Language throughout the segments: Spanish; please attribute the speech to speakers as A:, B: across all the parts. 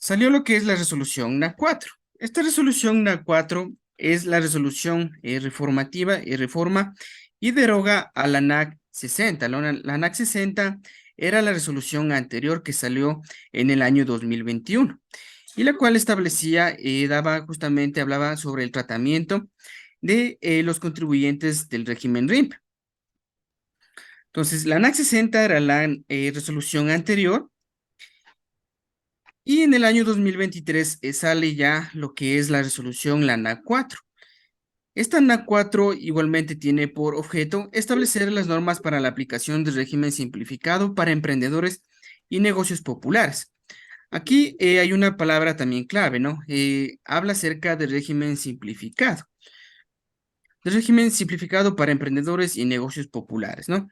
A: salió lo que es la resolución NA4. Esta resolución NA4 es la resolución reformativa y reforma y deroga a la NAC 60. La NAC 60 era la resolución anterior que salió en el año 2021 y la cual establecía, hablaba sobre el tratamiento de los contribuyentes del régimen RIMP. Entonces, la NAC 60 era la resolución anterior y en el año 2023 sale ya lo que es la resolución, la NAC4. Esta NAC4 igualmente tiene por objeto establecer las normas para la aplicación del régimen simplificado para emprendedores y negocios populares. Aquí hay una palabra también clave, ¿no? Habla acerca del régimen simplificado. Del régimen simplificado para emprendedores y negocios populares, ¿no?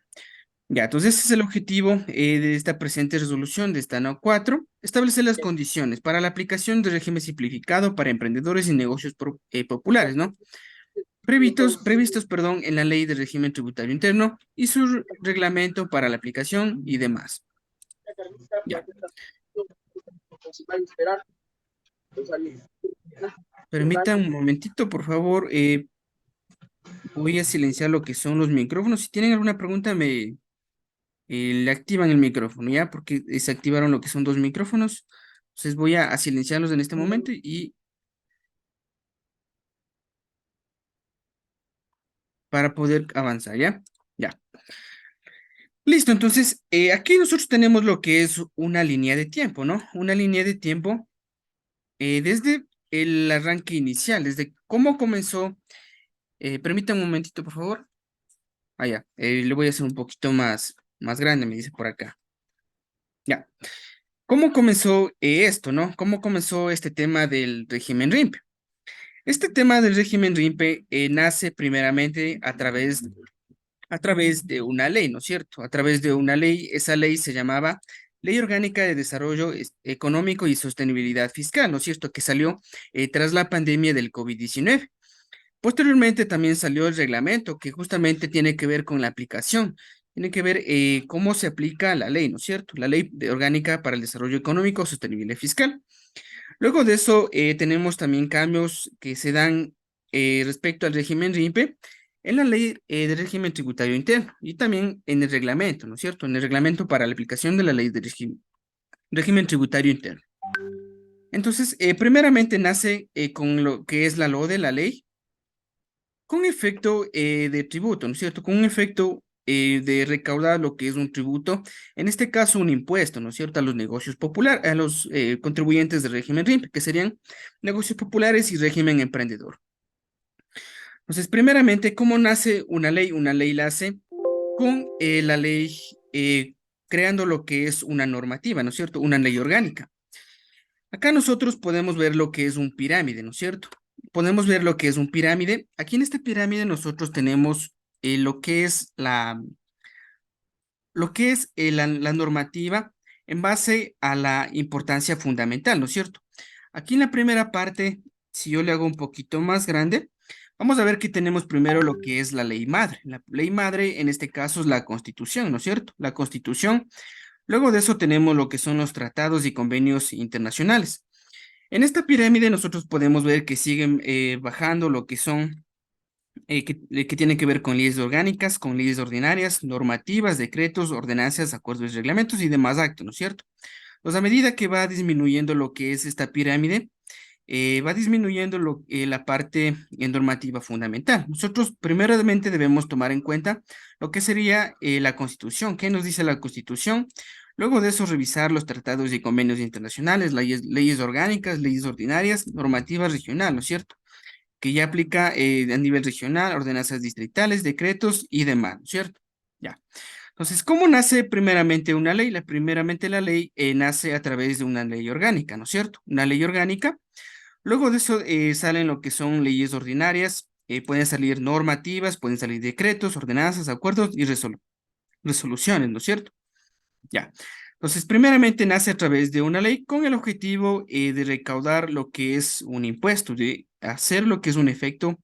A: Ya, entonces ese es el objetivo de esta presente resolución de esta NAC 4, establecer las condiciones para la aplicación del régimen simplificado para emprendedores y negocios populares, ¿no? Previstos, en la Ley de Régimen Tributario Interno y su reglamento para la aplicación y demás. Ya. Permítanme un momentito, por favor. Voy a silenciar lo que son los micrófonos. Si tienen alguna pregunta, le activan el micrófono, ¿ya? Porque se activaron lo que son dos micrófonos. Entonces voy a silenciarlos en este momento y para poder avanzar, ¿ya? Ya. Listo, entonces aquí nosotros tenemos lo que es una línea de tiempo, ¿no? Una línea de tiempo desde el arranque inicial, desde cómo comenzó. Permítanme un momentito, por favor. Ah, ya. Le voy a hacer un poquito más grande, me dice por acá. Ya. ¿Cómo comenzó esto, no? ¿Cómo comenzó este tema del régimen RIMP? Este tema del régimen RIMP nace primeramente a través de una ley, ¿no es cierto? A través de una ley, esa ley se llamaba Ley Orgánica de Desarrollo Económico y Sostenibilidad Fiscal, ¿no es cierto? Que salió tras la pandemia del COVID-19. Posteriormente también salió el reglamento que justamente tiene que ver con la aplicación, tiene que ver cómo se aplica la ley, ¿no es cierto? La Ley Orgánica para el Desarrollo Económico, Sostenibilidad Fiscal. Luego de eso tenemos también cambios que se dan respecto al régimen RIMPE en la Ley de Régimen Tributario Interno y también en el reglamento, ¿no es cierto? En el reglamento para la aplicación de la Ley de Régimen Tributario Interno. Entonces, primeramente nace con lo que es la LODE, la ley, con efecto de tributo, ¿no es cierto? Con un efecto de recaudar lo que es un tributo, en este caso un impuesto, ¿no es cierto? A los negocios populares, a los contribuyentes del régimen RIMP, que serían negocios populares y régimen emprendedor. Entonces, primeramente, ¿cómo nace una ley? Una ley la hace con la ley creando lo que es una normativa, ¿no es cierto? Una ley orgánica. Acá nosotros podemos ver lo que es un pirámide, ¿no es cierto? Podemos ver lo que es un pirámide. Aquí en esta pirámide nosotros tenemos lo que es la normativa en base a la importancia fundamental, ¿no es cierto? Aquí en la primera parte, si yo le hago un poquito más grande, vamos a ver que tenemos primero lo que es la ley madre. La ley madre en este caso es la Constitución, ¿no es cierto? La Constitución. Luego de eso tenemos lo que son los tratados y convenios internacionales. En esta pirámide nosotros podemos ver que siguen bajando lo que son, que tienen que ver con leyes orgánicas, con leyes ordinarias, normativas, decretos, ordenanzas, acuerdos y reglamentos y demás actos, ¿no es cierto? Pues a medida que va disminuyendo lo que es esta pirámide, va disminuyendo la parte normativa fundamental. Nosotros primeramente debemos tomar en cuenta lo que sería la Constitución. ¿Qué nos dice la Constitución? Luego de eso, revisar los tratados y convenios internacionales, leyes orgánicas, leyes ordinarias, normativa regional, ¿no es cierto? Que ya aplica a nivel regional, ordenanzas distritales, decretos y demás, ¿no es cierto? Ya. Entonces, ¿cómo nace primeramente una ley? Primeramente la ley nace a través de una ley orgánica, ¿no es cierto? Una ley orgánica. Luego de eso salen lo que son leyes ordinarias, pueden salir normativas, pueden salir decretos, ordenanzas, acuerdos y resoluciones, ¿no es cierto? Ya. Entonces, primeramente nace a través de una ley con el objetivo de recaudar lo que es un impuesto, de hacer lo que es un efecto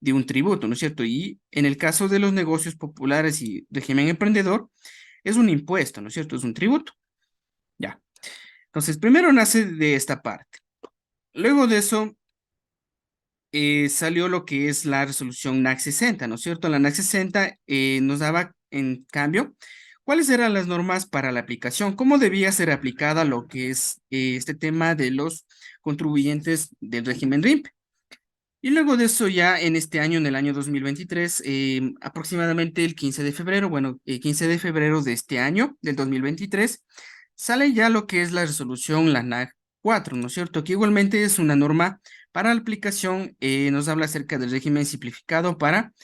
A: de un tributo, ¿no es cierto? Y en el caso de los negocios populares y régimen emprendedor, es un impuesto, ¿no es cierto? Es un tributo. Ya. Entonces, primero nace de esta parte. Luego de eso, salió lo que es la resolución NAC 60, ¿no es cierto? La NAC 60 nos daba, en cambio, cuáles eran las normas para la aplicación, cómo debía ser aplicada lo que es este tema de los contribuyentes del régimen RIMP. Y luego de eso ya en este año, en el año 2023, aproximadamente el 15 de febrero, bueno, 15 de febrero de este año, del 2023, sale ya lo que es la resolución, la NAC 4, ¿no es cierto? Que igualmente es una norma para la aplicación, nos habla acerca del régimen simplificado para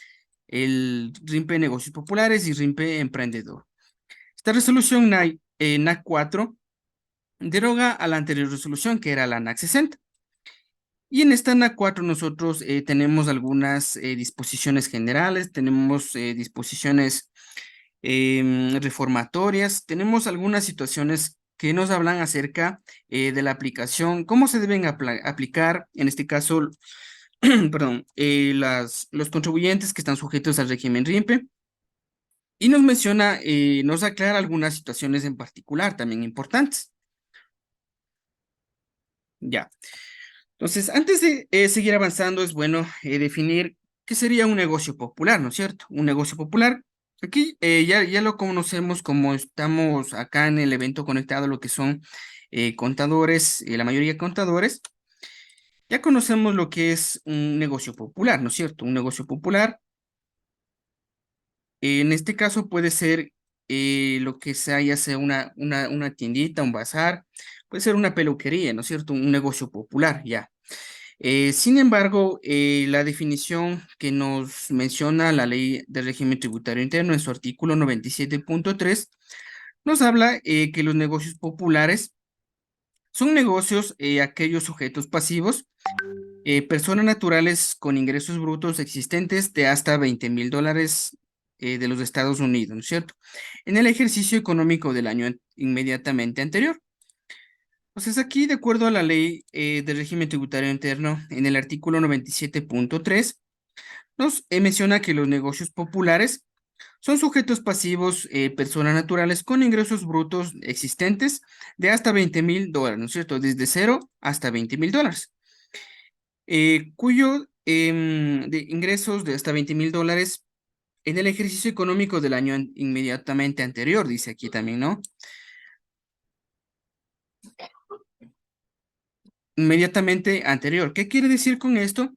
A: el RIMPE Negocios Populares y RIMPE Emprendedor. Esta resolución NAC 4 deroga a la anterior resolución, que era la NAC 60. Y en esta ANA 4 nosotros tenemos algunas disposiciones generales, tenemos disposiciones reformatorias, tenemos algunas situaciones que nos hablan acerca de la aplicación, cómo se deben aplicar, en este caso, perdón, los contribuyentes que están sujetos al régimen RIMPE, y nos menciona, nos aclara algunas situaciones en particular también importantes. Ya. Entonces, antes de seguir avanzando, es bueno definir qué sería un negocio popular, ¿no es cierto? Un negocio popular, aquí ya lo conocemos como estamos acá en el evento conectado, lo que son contadores, la mayoría contadores, ya conocemos lo que es un negocio popular, ¿no es cierto? Un negocio popular, en este caso puede ser lo que sea, ya sea una tiendita, un bazar, puede ser una peluquería, ¿no es cierto? Un negocio popular, ya. Sin embargo, la definición que nos menciona la Ley del Régimen Tributario Interno en su artículo 97.3 nos habla que los negocios populares son negocios, aquellos sujetos pasivos, personas naturales con ingresos brutos existentes de hasta $20,000 de los Estados Unidos, ¿no es cierto? En el ejercicio económico del año inmediatamente anterior. Entonces aquí, de acuerdo a la ley del régimen tributario interno, en el artículo 97.3, nos menciona que los negocios populares son sujetos pasivos, personas naturales con ingresos brutos existentes de hasta $20,000, ¿no es cierto? Desde 0 hasta $20,000, cuyo de ingresos de hasta $20,000 en el ejercicio económico del año inmediatamente anterior, dice aquí también, ¿no? Inmediatamente anterior. ¿Qué quiere decir con esto?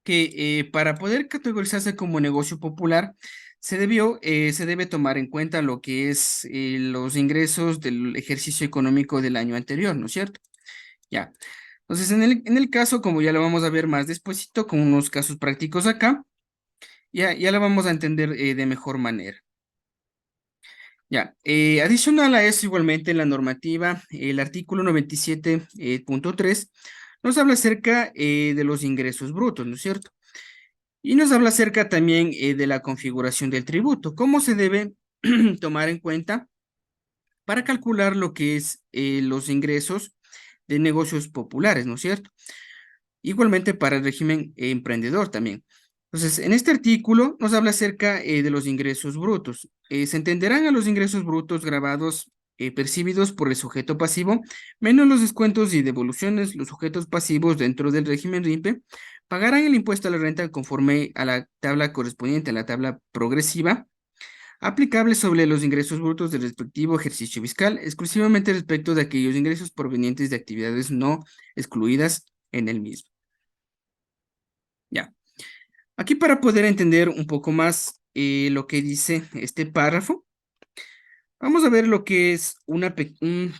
A: Que para poder categorizarse como negocio popular, se debe tomar en cuenta lo que es los ingresos del ejercicio económico del año anterior, ¿no es cierto? Ya. Entonces, en el caso, como ya lo vamos a ver más despuesito, con unos casos prácticos acá, ya lo vamos a entender de mejor manera. Ya, adicional a eso, igualmente la normativa, el artículo 97.3 nos habla acerca de los ingresos brutos, ¿no es cierto? Y nos habla acerca también de la configuración del tributo, cómo se debe tomar en cuenta para calcular lo que es los ingresos de negocios populares, ¿no es cierto? Igualmente para el régimen emprendedor también. Entonces, en este artículo nos habla acerca de los ingresos brutos. Se entenderán a los ingresos brutos grabados percibidos por el sujeto pasivo, menos los descuentos y devoluciones. Los sujetos pasivos dentro del régimen RIMPE pagarán el impuesto a la renta conforme a la tabla correspondiente a la tabla progresiva aplicable sobre los ingresos brutos del respectivo ejercicio fiscal, exclusivamente respecto de aquellos ingresos provenientes de actividades no excluidas en el mismo. Ya. Aquí para poder entender un poco más lo que dice este párrafo, vamos a ver lo que es un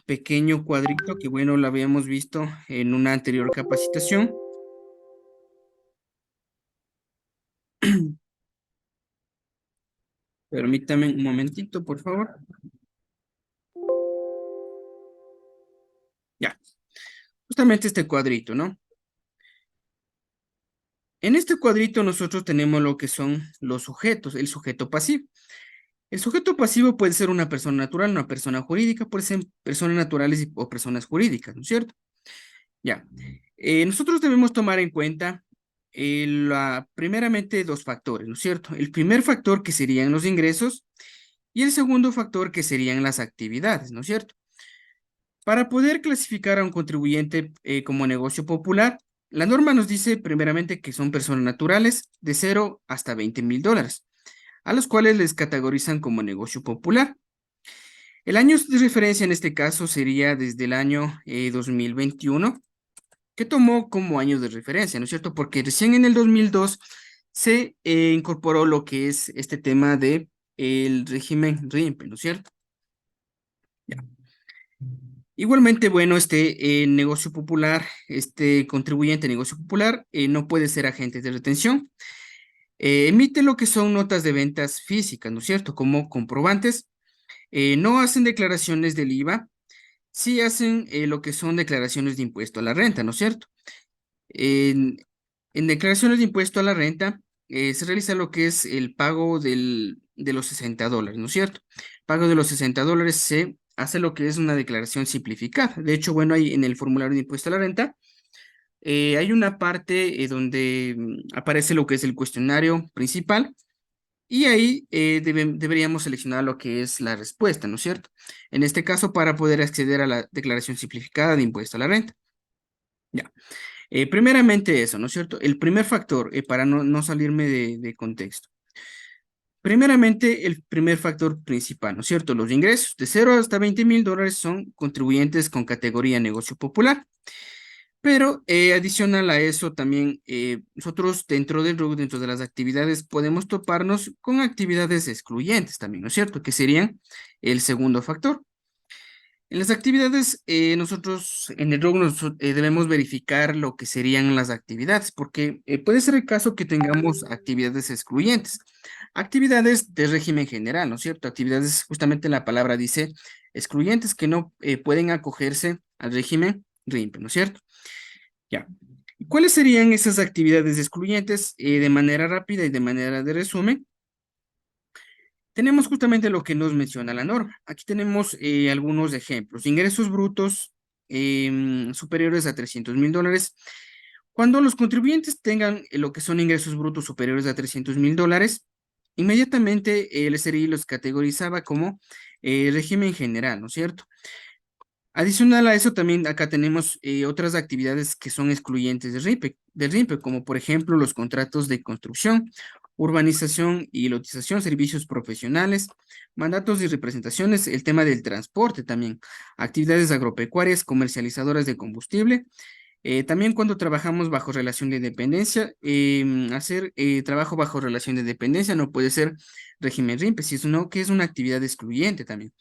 A: pequeño cuadrito que, bueno, lo habíamos visto en una anterior capacitación. Permítame un momentito, por favor. Ya, justamente este cuadrito, ¿no? En este cuadrito nosotros tenemos lo que son los sujetos, el sujeto pasivo. El sujeto pasivo puede ser una persona natural, una persona jurídica, puede ser personas naturales o personas jurídicas, ¿no es cierto? Ya. Nosotros debemos tomar en cuenta primeramente dos factores, ¿no es cierto? El primer factor que serían los ingresos y el segundo factor que serían las actividades, ¿no es cierto? Para poder clasificar a un contribuyente como negocio popular, la norma nos dice primeramente que son personas naturales de 0 hasta 20,000 dólares, a los cuales les categorizan como negocio popular. El año de referencia en este caso sería desde el año 2021, que tomó como año de referencia, ¿no es cierto? Porque recién en el 2002 se incorporó lo que es este tema de el régimen RIMPE, ¿no es cierto? Ya. Igualmente, bueno, este negocio popular, este contribuyente negocio popular, no puede ser agente de retención. Emite lo que son notas de ventas físicas, ¿no es cierto? Como comprobantes. No hacen declaraciones del IVA, sí hacen lo que son declaraciones de impuesto a la renta, ¿no es cierto? En, en declaraciones de impuesto a la renta se realiza lo que es el pago de los $60, ¿no es cierto? Pago de los $60 se hace lo que es una declaración simplificada. De hecho, bueno, ahí en el formulario de impuesto a la renta hay una parte donde aparece lo que es el cuestionario principal y ahí deberíamos seleccionar lo que es la respuesta, ¿no es cierto? En este caso, para poder acceder a la declaración simplificada de impuesto a la renta. Ya. Primeramente eso, ¿no es cierto? El primer factor, para no salirme de contexto. Primeramente, el primer factor principal, ¿no es cierto? Los ingresos de 0 hasta 20,000 dólares son contribuyentes con categoría negocio popular. Pero adicional a eso también, nosotros dentro del RUC, dentro de las actividades, podemos toparnos con actividades excluyentes también, ¿no es cierto? Que serían el segundo factor. En las actividades, nosotros en el RUC debemos verificar lo que serían las actividades, porque puede ser el caso que tengamos actividades excluyentes, actividades de régimen general, ¿no es cierto? Actividades, justamente la palabra dice excluyentes que no pueden acogerse al régimen RIMPE, ¿no es cierto? Ya. ¿Cuáles serían esas actividades excluyentes? De manera rápida y de manera de resumen, tenemos justamente lo que nos menciona la norma. Aquí tenemos algunos ejemplos. Ingresos brutos superiores a 300,000 dólares. Cuando los contribuyentes tengan lo que son ingresos brutos superiores a 300,000 dólares, inmediatamente el SRI los categorizaba como régimen general, ¿no es cierto? Adicional a eso, también acá tenemos otras actividades que son excluyentes del RIMPE, como por ejemplo los contratos de construcción, urbanización y lotización, servicios profesionales, mandatos y representaciones, el tema del transporte también, actividades agropecuarias, comercializadoras de combustible. También cuando trabajamos bajo relación de dependencia, hacer trabajo bajo relación de dependencia no puede ser régimen RIMPE, sino que es una actividad excluyente también.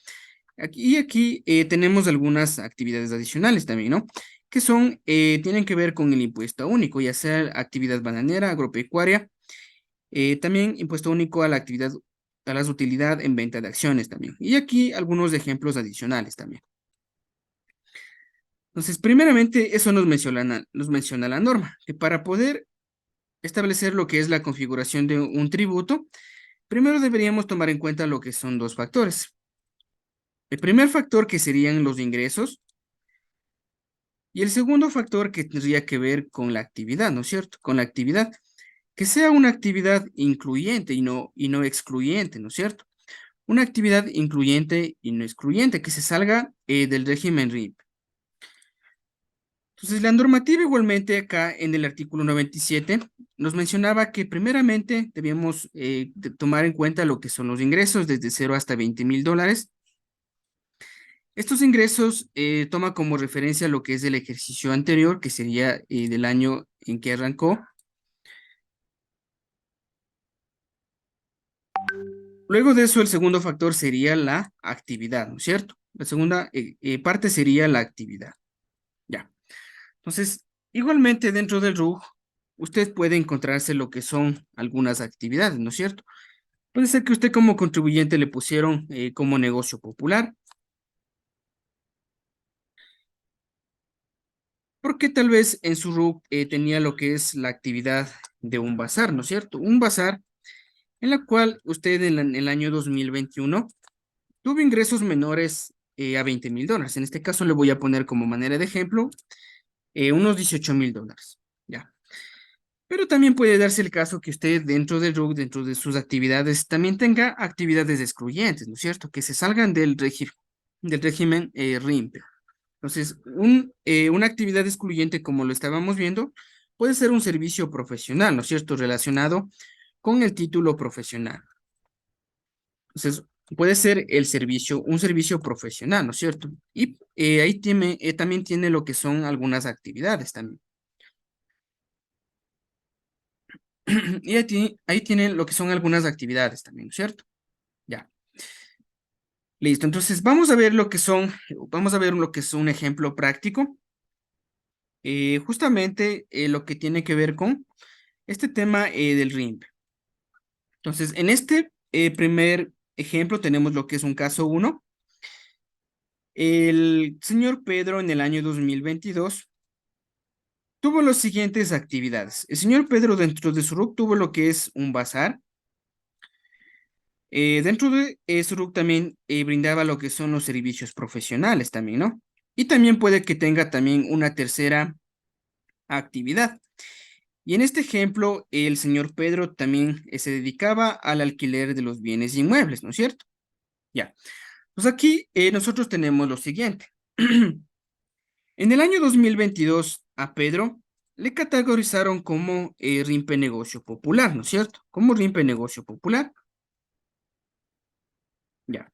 A: Aquí tenemos algunas actividades adicionales también, ¿no? Que son, tienen que ver con el impuesto único, ya sea actividad bananera, agropecuaria, también impuesto único a la actividad, a las utilidades en venta de acciones también. Y aquí algunos ejemplos adicionales también. Entonces, primeramente, eso nos menciona la norma, que para poder establecer lo que es la configuración de un tributo, primero deberíamos tomar en cuenta lo que son dos factores. El primer factor que serían los ingresos. Y el segundo factor que tendría que ver con la actividad, ¿no es cierto? Con la actividad, que sea una actividad incluyente y no excluyente, ¿no es cierto? Una actividad incluyente y no excluyente, que se salga del régimen RIP. Entonces, la normativa igualmente acá en el artículo 97 nos mencionaba que primeramente debíamos tomar en cuenta lo que son los ingresos desde 0 hasta 20,000 dólares. Estos ingresos toma como referencia lo que es el ejercicio anterior, que sería del año en que arrancó. Luego de eso, el segundo factor sería la actividad, ¿no es cierto? La segunda parte sería la actividad. Ya. Entonces, igualmente dentro del RUG, usted puede encontrarse lo que son algunas actividades, ¿no es cierto? Puede ser que usted como contribuyente le pusieron como negocio popular, porque tal vez en su RUG tenía lo que es la actividad de un bazar, ¿no es cierto? Un bazar en la cual usted en el año 2021 tuvo ingresos menores a 20,000 dólares. En este caso le voy a poner como manera de ejemplo unos 18,000 dólares. Ya. Pero también puede darse el caso que usted dentro del RUC, dentro de sus actividades, también tenga actividades excluyentes, ¿no es cierto? Que se salgan del régimen RIMPE. Entonces, una actividad excluyente, como lo estábamos viendo, puede ser un servicio profesional, ¿no es cierto? Relacionado con el título profesional. Entonces, puede ser un servicio profesional, ¿no es cierto? Y ahí también tiene lo que son algunas actividades también. Y ahí tienen lo que son algunas actividades también, ¿no es cierto? Ya, listo. Entonces, vamos a ver lo que es un ejemplo práctico. Justamente lo que tiene que ver con este tema del RIMP. Entonces, en este primer ejemplo tenemos lo que es un caso 1. El señor Pedro en el año 2022 tuvo las siguientes actividades. El señor Pedro dentro de su RUC tuvo lo que es un bazar. Dentro de su RUC también brindaba lo que son los servicios profesionales también, ¿no? Y también puede que tenga también una tercera actividad. Y en este ejemplo, el señor Pedro también se dedicaba al alquiler de los bienes inmuebles, ¿no es cierto? Ya. Pues aquí nosotros tenemos lo siguiente. En el año 2022 a Pedro le categorizaron como RIMPE Negocio Popular, ¿no es cierto? Como RIMPE Negocio Popular. Ya.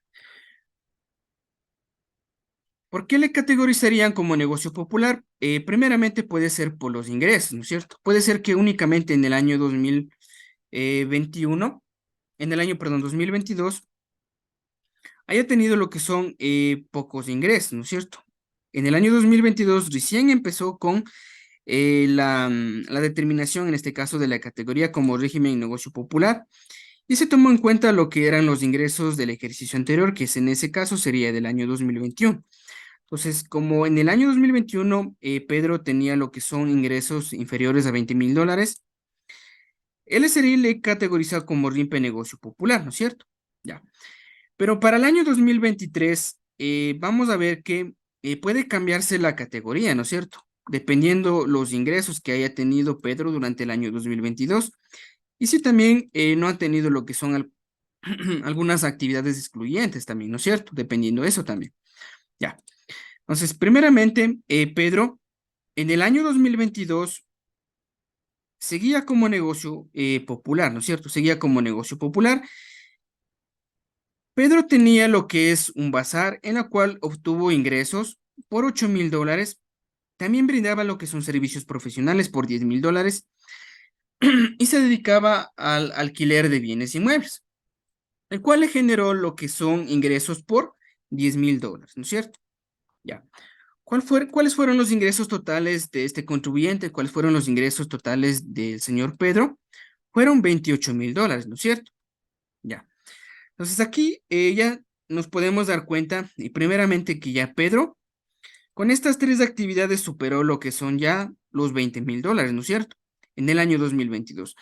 A: ¿Por qué le categorizarían como negocio popular? Primeramente puede ser por los ingresos, ¿no es cierto? Puede ser que únicamente en el año 2021, en el año, perdón, 2022, haya tenido lo que son pocos ingresos, ¿no es cierto? En el año 2022 recién empezó con la determinación, en este caso, de la categoría como régimen negocio popular, y se tomó en cuenta lo que eran los ingresos del ejercicio anterior, que en ese caso sería del año 2021. Entonces, como en el año 2021 Pedro tenía lo que son ingresos inferiores a $20,000, el SRI le categorizó como RIMPE negocio popular, ¿no es cierto? Ya. Pero para el año 2023 vamos a ver que puede cambiarse la categoría, ¿no es cierto? Dependiendo los ingresos que haya tenido Pedro durante el año 2022 y si también no ha tenido lo que son algunas actividades excluyentes también, ¿no es cierto? Dependiendo de eso también. Ya. Entonces, primeramente, Pedro, en el año 2022 seguía como negocio popular, ¿no es cierto? Seguía como negocio popular. Pedro tenía lo que es un bazar en la cual obtuvo ingresos por $8,000. También brindaba lo que son servicios profesionales por $10,000 y se dedicaba al alquiler de bienes inmuebles, el cual le generó lo que son ingresos por $10,000, ¿no es cierto? Ya. ¿Cuáles fueron los ingresos totales de este contribuyente? ¿Cuáles fueron los ingresos totales del señor Pedro? Fueron $28,000, ¿no es cierto? Ya. Entonces aquí ya nos podemos dar cuenta, y primeramente que ya Pedro, con estas tres actividades superó lo que son ya los $20,000, ¿no es cierto? En el año 2022.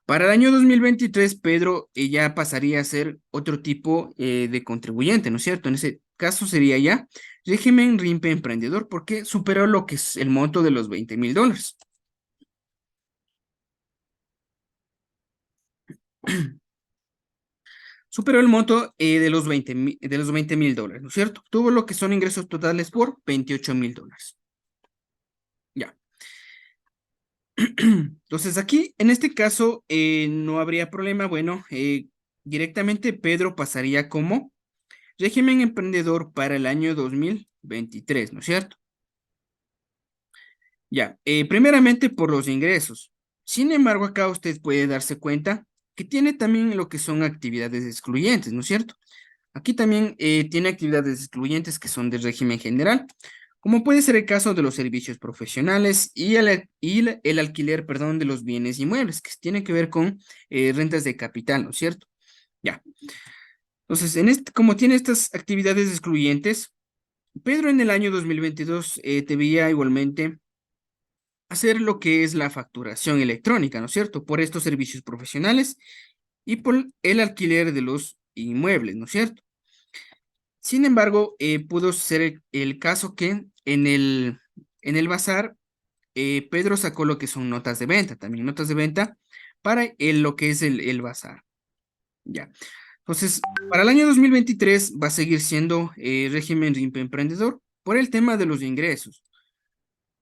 A: Para el año 2023, Pedro ya pasaría a ser otro tipo de contribuyente, ¿no es cierto? En ese caso sería ya régimen RIMPE emprendedor, porque superó lo que es el monto de los $20,000. Superó el monto de los $20,000, ¿no es cierto? Tuvo lo que son ingresos totales por $28,000. Ya. Entonces aquí, en este caso, no habría problema. Bueno, directamente Pedro pasaría como régimen emprendedor para el año 2023, ¿no es cierto? Ya, primeramente por los ingresos. Sin embargo, acá usted puede darse cuenta que tiene también lo que son actividades excluyentes, ¿no es cierto? Aquí también tiene actividades excluyentes que son de régimen general, como puede ser el caso de los servicios profesionales y el alquiler, perdón, de los bienes inmuebles, que tiene que ver con rentas de capital, ¿no es cierto? Ya. Entonces, como tiene estas actividades excluyentes, Pedro en el año 2022 debía igualmente hacer lo que es la facturación electrónica, ¿no es cierto? Por estos servicios profesionales y por el alquiler de los inmuebles, ¿no es cierto? Sin embargo, pudo ser el caso que en el bazar, Pedro sacó lo que son notas de venta, también notas de venta para lo que es el bazar. Ya. Entonces, para el año 2023 va a seguir siendo régimen RIMPE emprendedor, por el tema de los ingresos.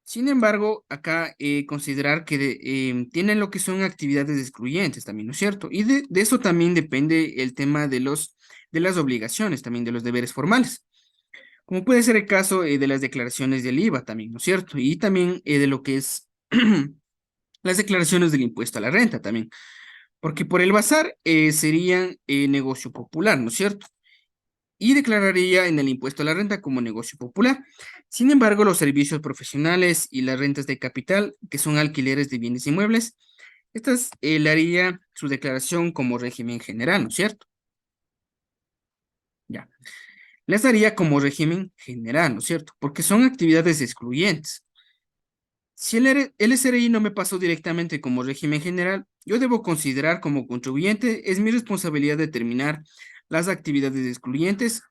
A: Sin embargo, acá considerar que tienen lo que son actividades excluyentes también, ¿no es cierto? Y de eso también depende el tema de las obligaciones, también de los deberes formales, como puede ser el caso de las declaraciones del IVA también, ¿no es cierto? Y también de lo que es las declaraciones del impuesto a la renta también, porque por el bazar serían negocio popular, ¿no es cierto? Y declararía en el impuesto a la renta como negocio popular. Sin embargo, los servicios profesionales y las rentas de capital, que son alquileres de bienes inmuebles, estas le haría su declaración como régimen general, ¿no es cierto? Ya. Les daría como régimen general, ¿no es cierto? Porque son actividades excluyentes. Si el SRI no me pasó directamente como régimen general, yo debo considerar como contribuyente, es mi responsabilidad determinar las actividades excluyentes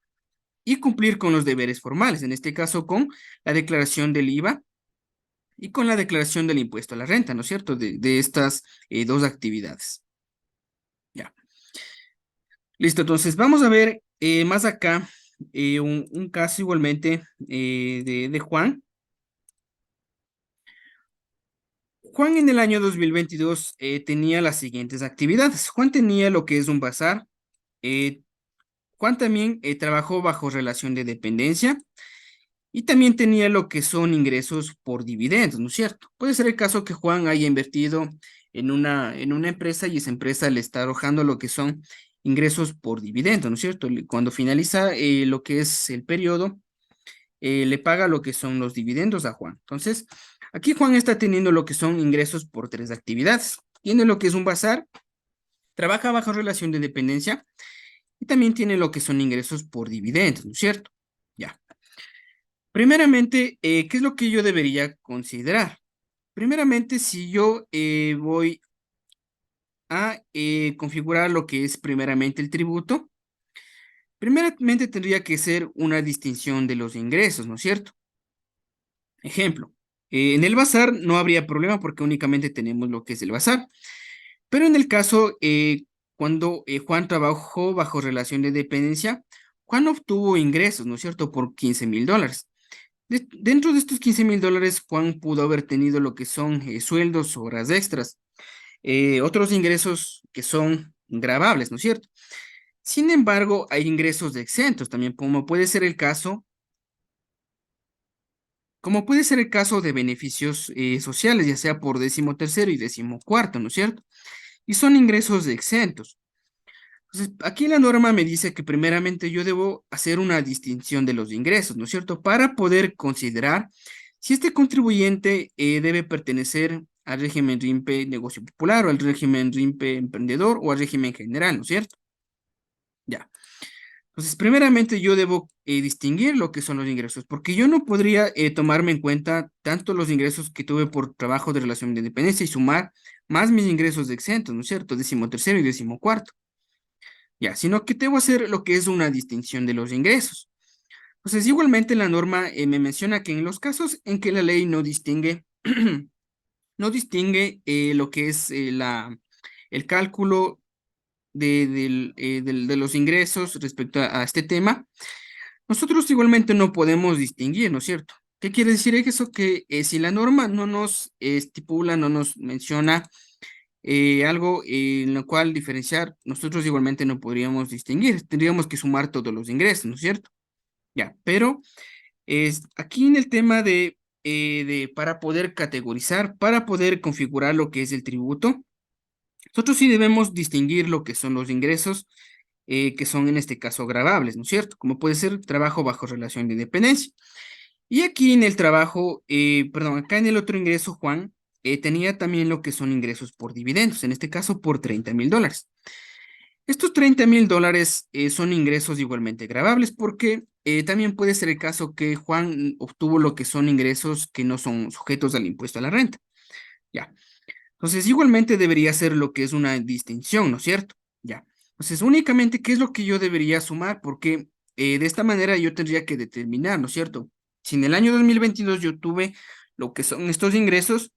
A: y cumplir con los deberes formales, en este caso con la declaración del IVA y con la declaración del impuesto a la renta, ¿no es cierto? De estas dos actividades. Ya. Listo, entonces vamos a ver más acá un caso igualmente de Juan. Juan en el año 2022 tenía las siguientes actividades. Juan tenía lo que es un bazar. eh, Juan también trabajó bajo relación de dependencia. Y también tenía lo que son ingresos por dividendos, ¿no es cierto? Puede ser el caso que Juan haya invertido en una empresa y esa empresa le está arrojando lo que son ingresos por dividendos, ¿no es cierto? Cuando finaliza lo que es el periodo, le paga lo que son los dividendos a Juan. Entonces, aquí Juan está teniendo lo que son ingresos por tres actividades. Tiene lo que es un bazar, trabaja bajo relación de dependencia y también tiene lo que son ingresos por dividendos, ¿no es cierto? Ya. Primeramente, ¿qué es lo que yo debería considerar? Primeramente, si yo voy a configurar lo que es primeramente el tributo, primeramente tendría que ser una distinción de los ingresos, ¿no es cierto? Ejemplo, en el bazar no habría problema porque únicamente tenemos lo que es el bazar, pero en el caso cuando Juan trabajó bajo relación de dependencia, Juan obtuvo ingresos, ¿no es cierto?, por $15,000. Dentro de estos $15,000, Juan pudo haber tenido lo que son sueldos, horas extras, otros ingresos que son gravables, ¿no es cierto? Sin embargo, hay ingresos de exentos también, como puede ser el caso de beneficios sociales, ya sea por 13º y 14º, ¿no es cierto? Y son ingresos de exentos. Entonces, aquí la norma me dice que primeramente yo debo hacer una distinción de los ingresos, ¿no es cierto? Para poder considerar si este contribuyente debe pertenecer al régimen RIMPE negocio popular o al régimen RIMPE emprendedor o al régimen general, ¿no es cierto? Ya. Entonces, primeramente yo debo distinguir lo que son los ingresos, porque yo no podría tomarme en cuenta tanto los ingresos que tuve por trabajo de relación de dependencia y sumar más mis ingresos de exentos, ¿no es cierto? 13º y 14º. Ya, sino que debo hacer lo que es una distinción de los ingresos. Entonces, igualmente la norma me menciona que en los casos en que la ley no distingue, no distingue lo que es el cálculo de los ingresos respecto a este tema, nosotros igualmente no podemos distinguir, ¿no es cierto? ¿Qué quiere decir eso? Que si la norma no nos estipula, no nos menciona algo en lo cual diferenciar, nosotros igualmente no podríamos distinguir, tendríamos que sumar todos los ingresos, ¿no es cierto? Ya, pero aquí en el tema para poder categorizar, para poder configurar lo que es el tributo, nosotros sí debemos distinguir lo que son los ingresos, que son en este caso gravables, ¿no es cierto? Como puede ser trabajo bajo relación de dependencia. Y aquí en el trabajo, perdón, acá en el otro ingreso, Juan, tenía también lo que son ingresos por dividendos, en este caso por $30,000. Estos $30,000 son ingresos igualmente gravables porque también puede ser el caso que Juan obtuvo lo que son ingresos que no son sujetos al impuesto a la renta. Ya. Entonces, igualmente debería ser lo que es una distinción, ¿no es cierto? Ya. Entonces, únicamente, ¿qué es lo que yo debería sumar? Porque de esta manera yo tendría que determinar, ¿no es cierto? Si en el año 2022 yo tuve lo que son estos ingresos,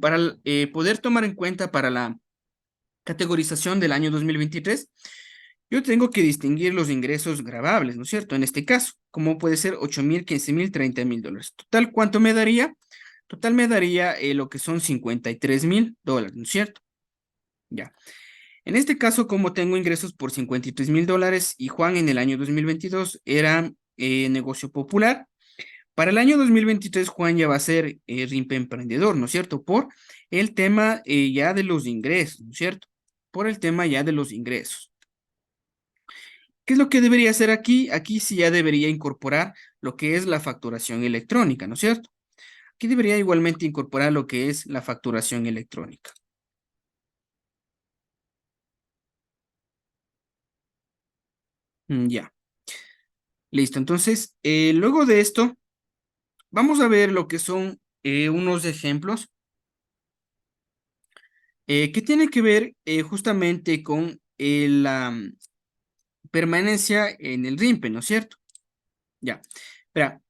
A: para poder tomar en cuenta para la categorización del año 2023, yo tengo que distinguir los ingresos gravables, ¿no es cierto? En este caso, como puede ser 8,000, 15,000, 30,000 dólares. Total, ¿cuánto me daría? Total me daría lo que son 53,000 dólares, ¿no es cierto? Ya. En este caso, como tengo ingresos por 53,000 dólares y Juan en el año 2022 era negocio popular, para el año 2023 Juan ya va a ser RIMPE emprendedor, ¿no es cierto? Por el tema ya de los ingresos, ¿no es cierto? Por el tema ya de los ingresos. ¿Qué es lo que debería hacer aquí? Aquí sí ya debería incorporar lo que es la facturación electrónica, ¿no es cierto? Aquí debería igualmente incorporar lo que es la facturación electrónica. Ya, listo. Entonces, luego de esto, vamos a ver lo que son unos ejemplos que tienen que ver justamente con la permanencia en el RIMPE, ¿no es cierto? Ya. Espera,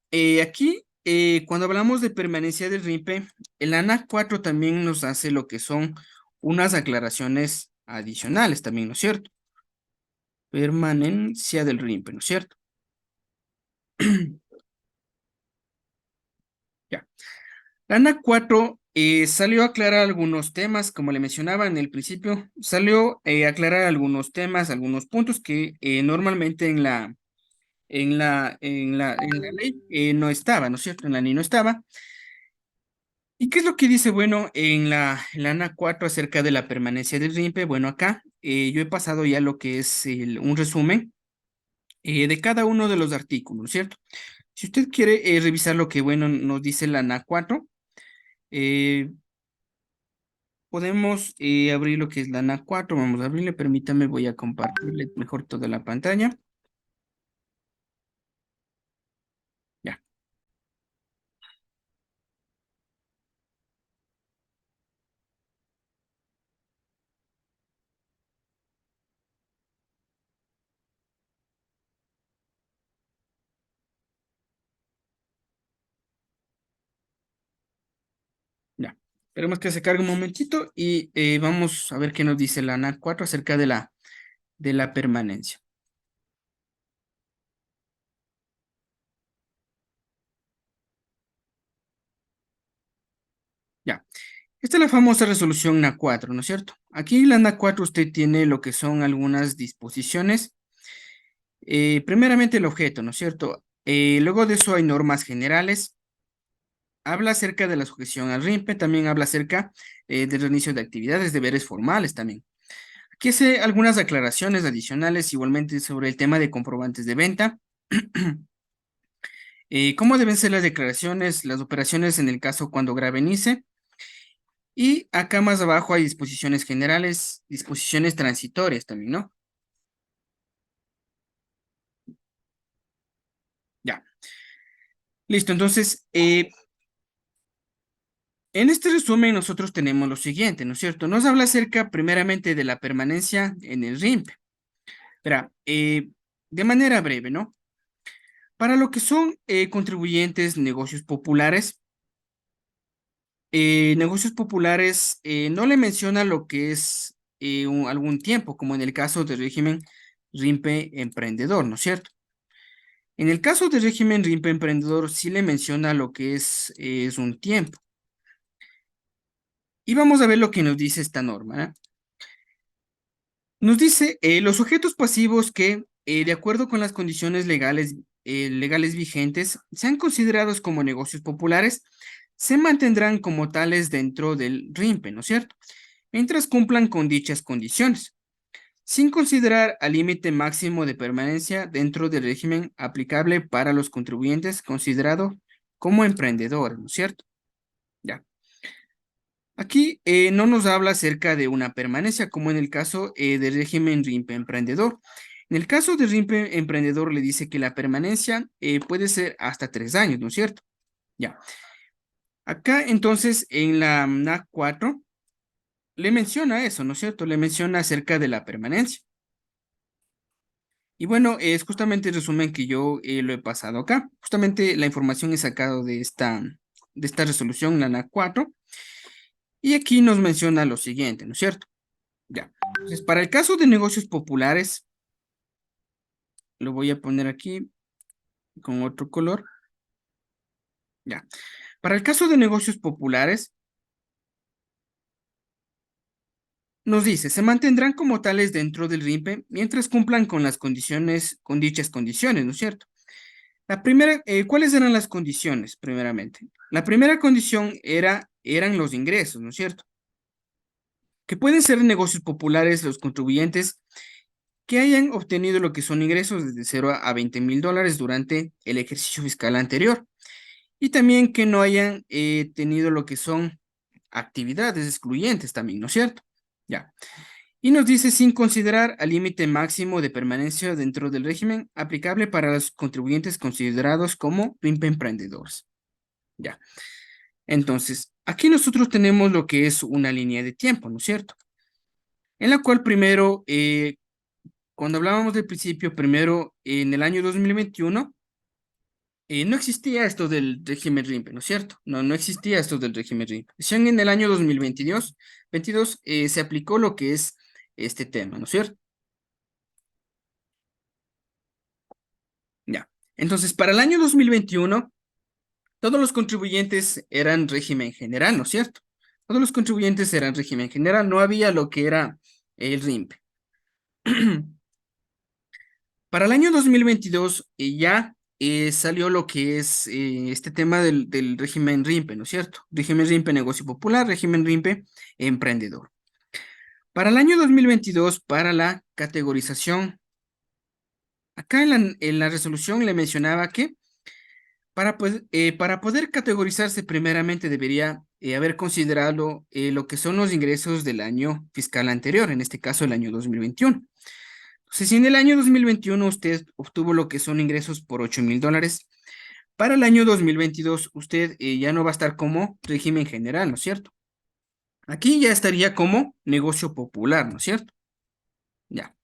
A: aquí, cuando hablamos de permanencia del RIMPE, el ANAC 4 también nos hace lo que son unas aclaraciones adicionales también, ¿no es cierto? Permanencia del RIMPE, ¿no es cierto? Ya. La ANAC 4 salió a aclarar algunos temas, como le mencionaba en el principio, salió a aclarar algunos temas, algunos puntos que normalmente en la ley no estaba, ¿no es cierto? En la ley no estaba. ¿Y qué es lo que dice, bueno, en la ANA 4 acerca de la permanencia del RIMPE? Bueno, acá yo he pasado ya lo que es un resumen de cada uno de los artículos, ¿cierto? Si usted quiere revisar lo que, bueno, nos dice la ANA 4, eh, podemos abrir lo que es la ANA 4. Vamos a abrirle, permítame, voy a compartirle mejor toda la pantalla. Ya, ya. Esperemos que se cargue un momentito y vamos a ver qué nos dice la ANA 4 acerca de la permanencia. Ya. Esta es la famosa resolución NA 4, ¿no es cierto? Aquí en la NA 4 usted tiene lo que son algunas disposiciones. Primeramente el objeto, ¿no es cierto? Luego de eso hay normas generales. Habla acerca de la sujeción al RIMPE, también habla acerca del reinicio de actividades, deberes formales también. Aquí hace algunas aclaraciones adicionales igualmente sobre el tema de comprobantes de venta. Cómo deben ser las declaraciones, las operaciones en el caso cuando gravenice. Y acá más abajo hay disposiciones generales, disposiciones transitorias también, ¿no? Ya, listo. Entonces, en este resumen nosotros tenemos lo siguiente, ¿no es cierto? Nos habla acerca primeramente de la permanencia en el RIMP. Espera, de manera breve, ¿no? Para lo que son contribuyentes, negocios populares no le menciona lo que es algún tiempo, como en el caso del régimen RIMPE emprendedor, ¿no es cierto? En el caso del régimen RIMPE emprendedor sí le menciona lo que es un tiempo. Y vamos a ver lo que nos dice esta norma, ¿eh? Nos dice los sujetos pasivos que, de acuerdo con las condiciones legales vigentes, sean considerados como negocios populares, se mantendrán como tales dentro del RIMPE, ¿no es cierto? Mientras cumplan con dichas condiciones, sin considerar al límite máximo de permanencia dentro del régimen aplicable para los contribuyentes considerado como emprendedores, ¿no es cierto? Ya. Aquí no nos habla acerca de una permanencia, como en el caso del régimen RIMPE emprendedor. En el caso del RIMPE emprendedor le dice que la permanencia puede ser hasta 3 años, ¿no es cierto? Ya. Acá entonces en la NAC 4 le menciona eso, ¿no es cierto? Le menciona acerca de la permanencia. Y bueno, es justamente el resumen que yo lo he pasado acá. Justamente la información es sacado de esta resolución, la NAC 4. Y aquí nos menciona lo siguiente, ¿no es cierto? Ya. Entonces, para el caso de negocios populares, lo voy a poner aquí con otro color. Ya. Para el caso de negocios populares, nos dice, se mantendrán como tales dentro del RIMPE mientras cumplan con las condiciones, con dichas condiciones, ¿no es cierto? La primera, ¿cuáles eran las condiciones, primeramente? La primera condición eran los ingresos, ¿no es cierto? Que pueden ser negocios populares los contribuyentes que hayan obtenido lo que son ingresos desde 0 a 20,000 dólares durante el ejercicio fiscal anterior. Y también que no hayan tenido lo que son actividades excluyentes también, ¿no es cierto? Ya. Y nos dice sin considerar al límite máximo de permanencia dentro del régimen aplicable para los contribuyentes considerados como PYME emprendedores. Ya. Entonces, aquí nosotros tenemos lo que es una línea de tiempo, ¿no es cierto? En la cual primero, cuando hablábamos del principio, primero en el año 2021, no existía esto del régimen RIMPE, ¿no es cierto? No existía esto del régimen RIMPE. Recién en el año 2022 se aplicó lo que es este tema, ¿no es cierto? Ya. Entonces, para el año 2021, todos los contribuyentes eran régimen general, ¿no es cierto? Todos los contribuyentes eran régimen general, no había lo que era el RIMPE. Para el año 2022 ya salió lo que es este tema del régimen RIMPE, ¿no es cierto? Régimen RIMPE negocio popular, régimen RIMPE emprendedor. Para el año 2022, para la categorización, acá en la resolución le mencionaba que para poder categorizarse primeramente debería haber considerado lo que son los ingresos del año fiscal anterior, en este caso el año 2021. Entonces, si en el año 2021 usted obtuvo lo que son ingresos por 8,000 dólares, para el año 2022 usted ya no va a estar como régimen general, ¿no es cierto? Aquí ya estaría como negocio popular, ¿no es cierto? Ya.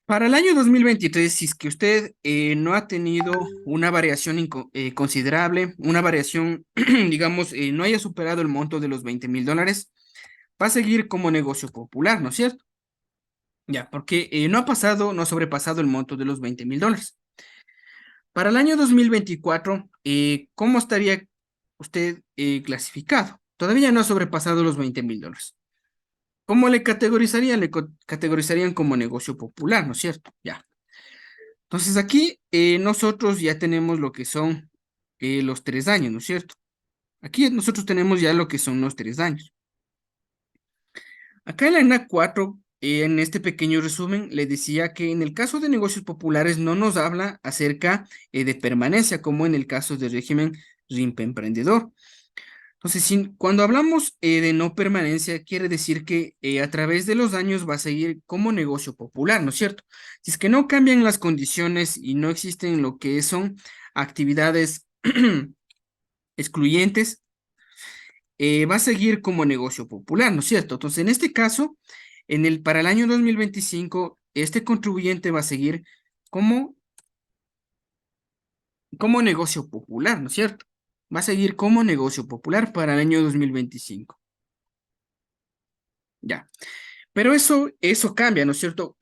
A: Para el año 2023, si es que usted no ha tenido una variación considerable, una variación, digamos, no haya superado el monto de los 20,000 dólares, va a seguir como negocio popular, ¿no es cierto? Ya, porque no ha pasado, no ha sobrepasado el monto de los 20,000 dólares. Para el año 2024, ¿cómo estaría usted clasificado? Todavía no ha sobrepasado los 20,000 dólares. ¿Cómo le categorizarían? Categorizarían como negocio popular, ¿no es cierto? Ya. Entonces aquí nosotros ya tenemos lo que son los 3 años, ¿no es cierto? Aquí nosotros tenemos ya lo que son los 3 años. Acá en la ENA 4, en este pequeño resumen, le decía que en el caso de negocios populares no nos habla acerca de permanencia, como en el caso del régimen RIMPE emprendedor. Entonces, cuando hablamos de no permanencia, quiere decir que a través de los años va a seguir como negocio popular, ¿no es cierto? Si es que no cambian las condiciones y no existen lo que son actividades excluyentes, va a seguir como negocio popular, ¿no es cierto? Entonces, en este caso, para el año 2025, este contribuyente va a seguir como, como negocio popular, ¿no es cierto? Va a seguir como negocio popular para el año 2025. Ya. Pero eso cambia, ¿no es cierto?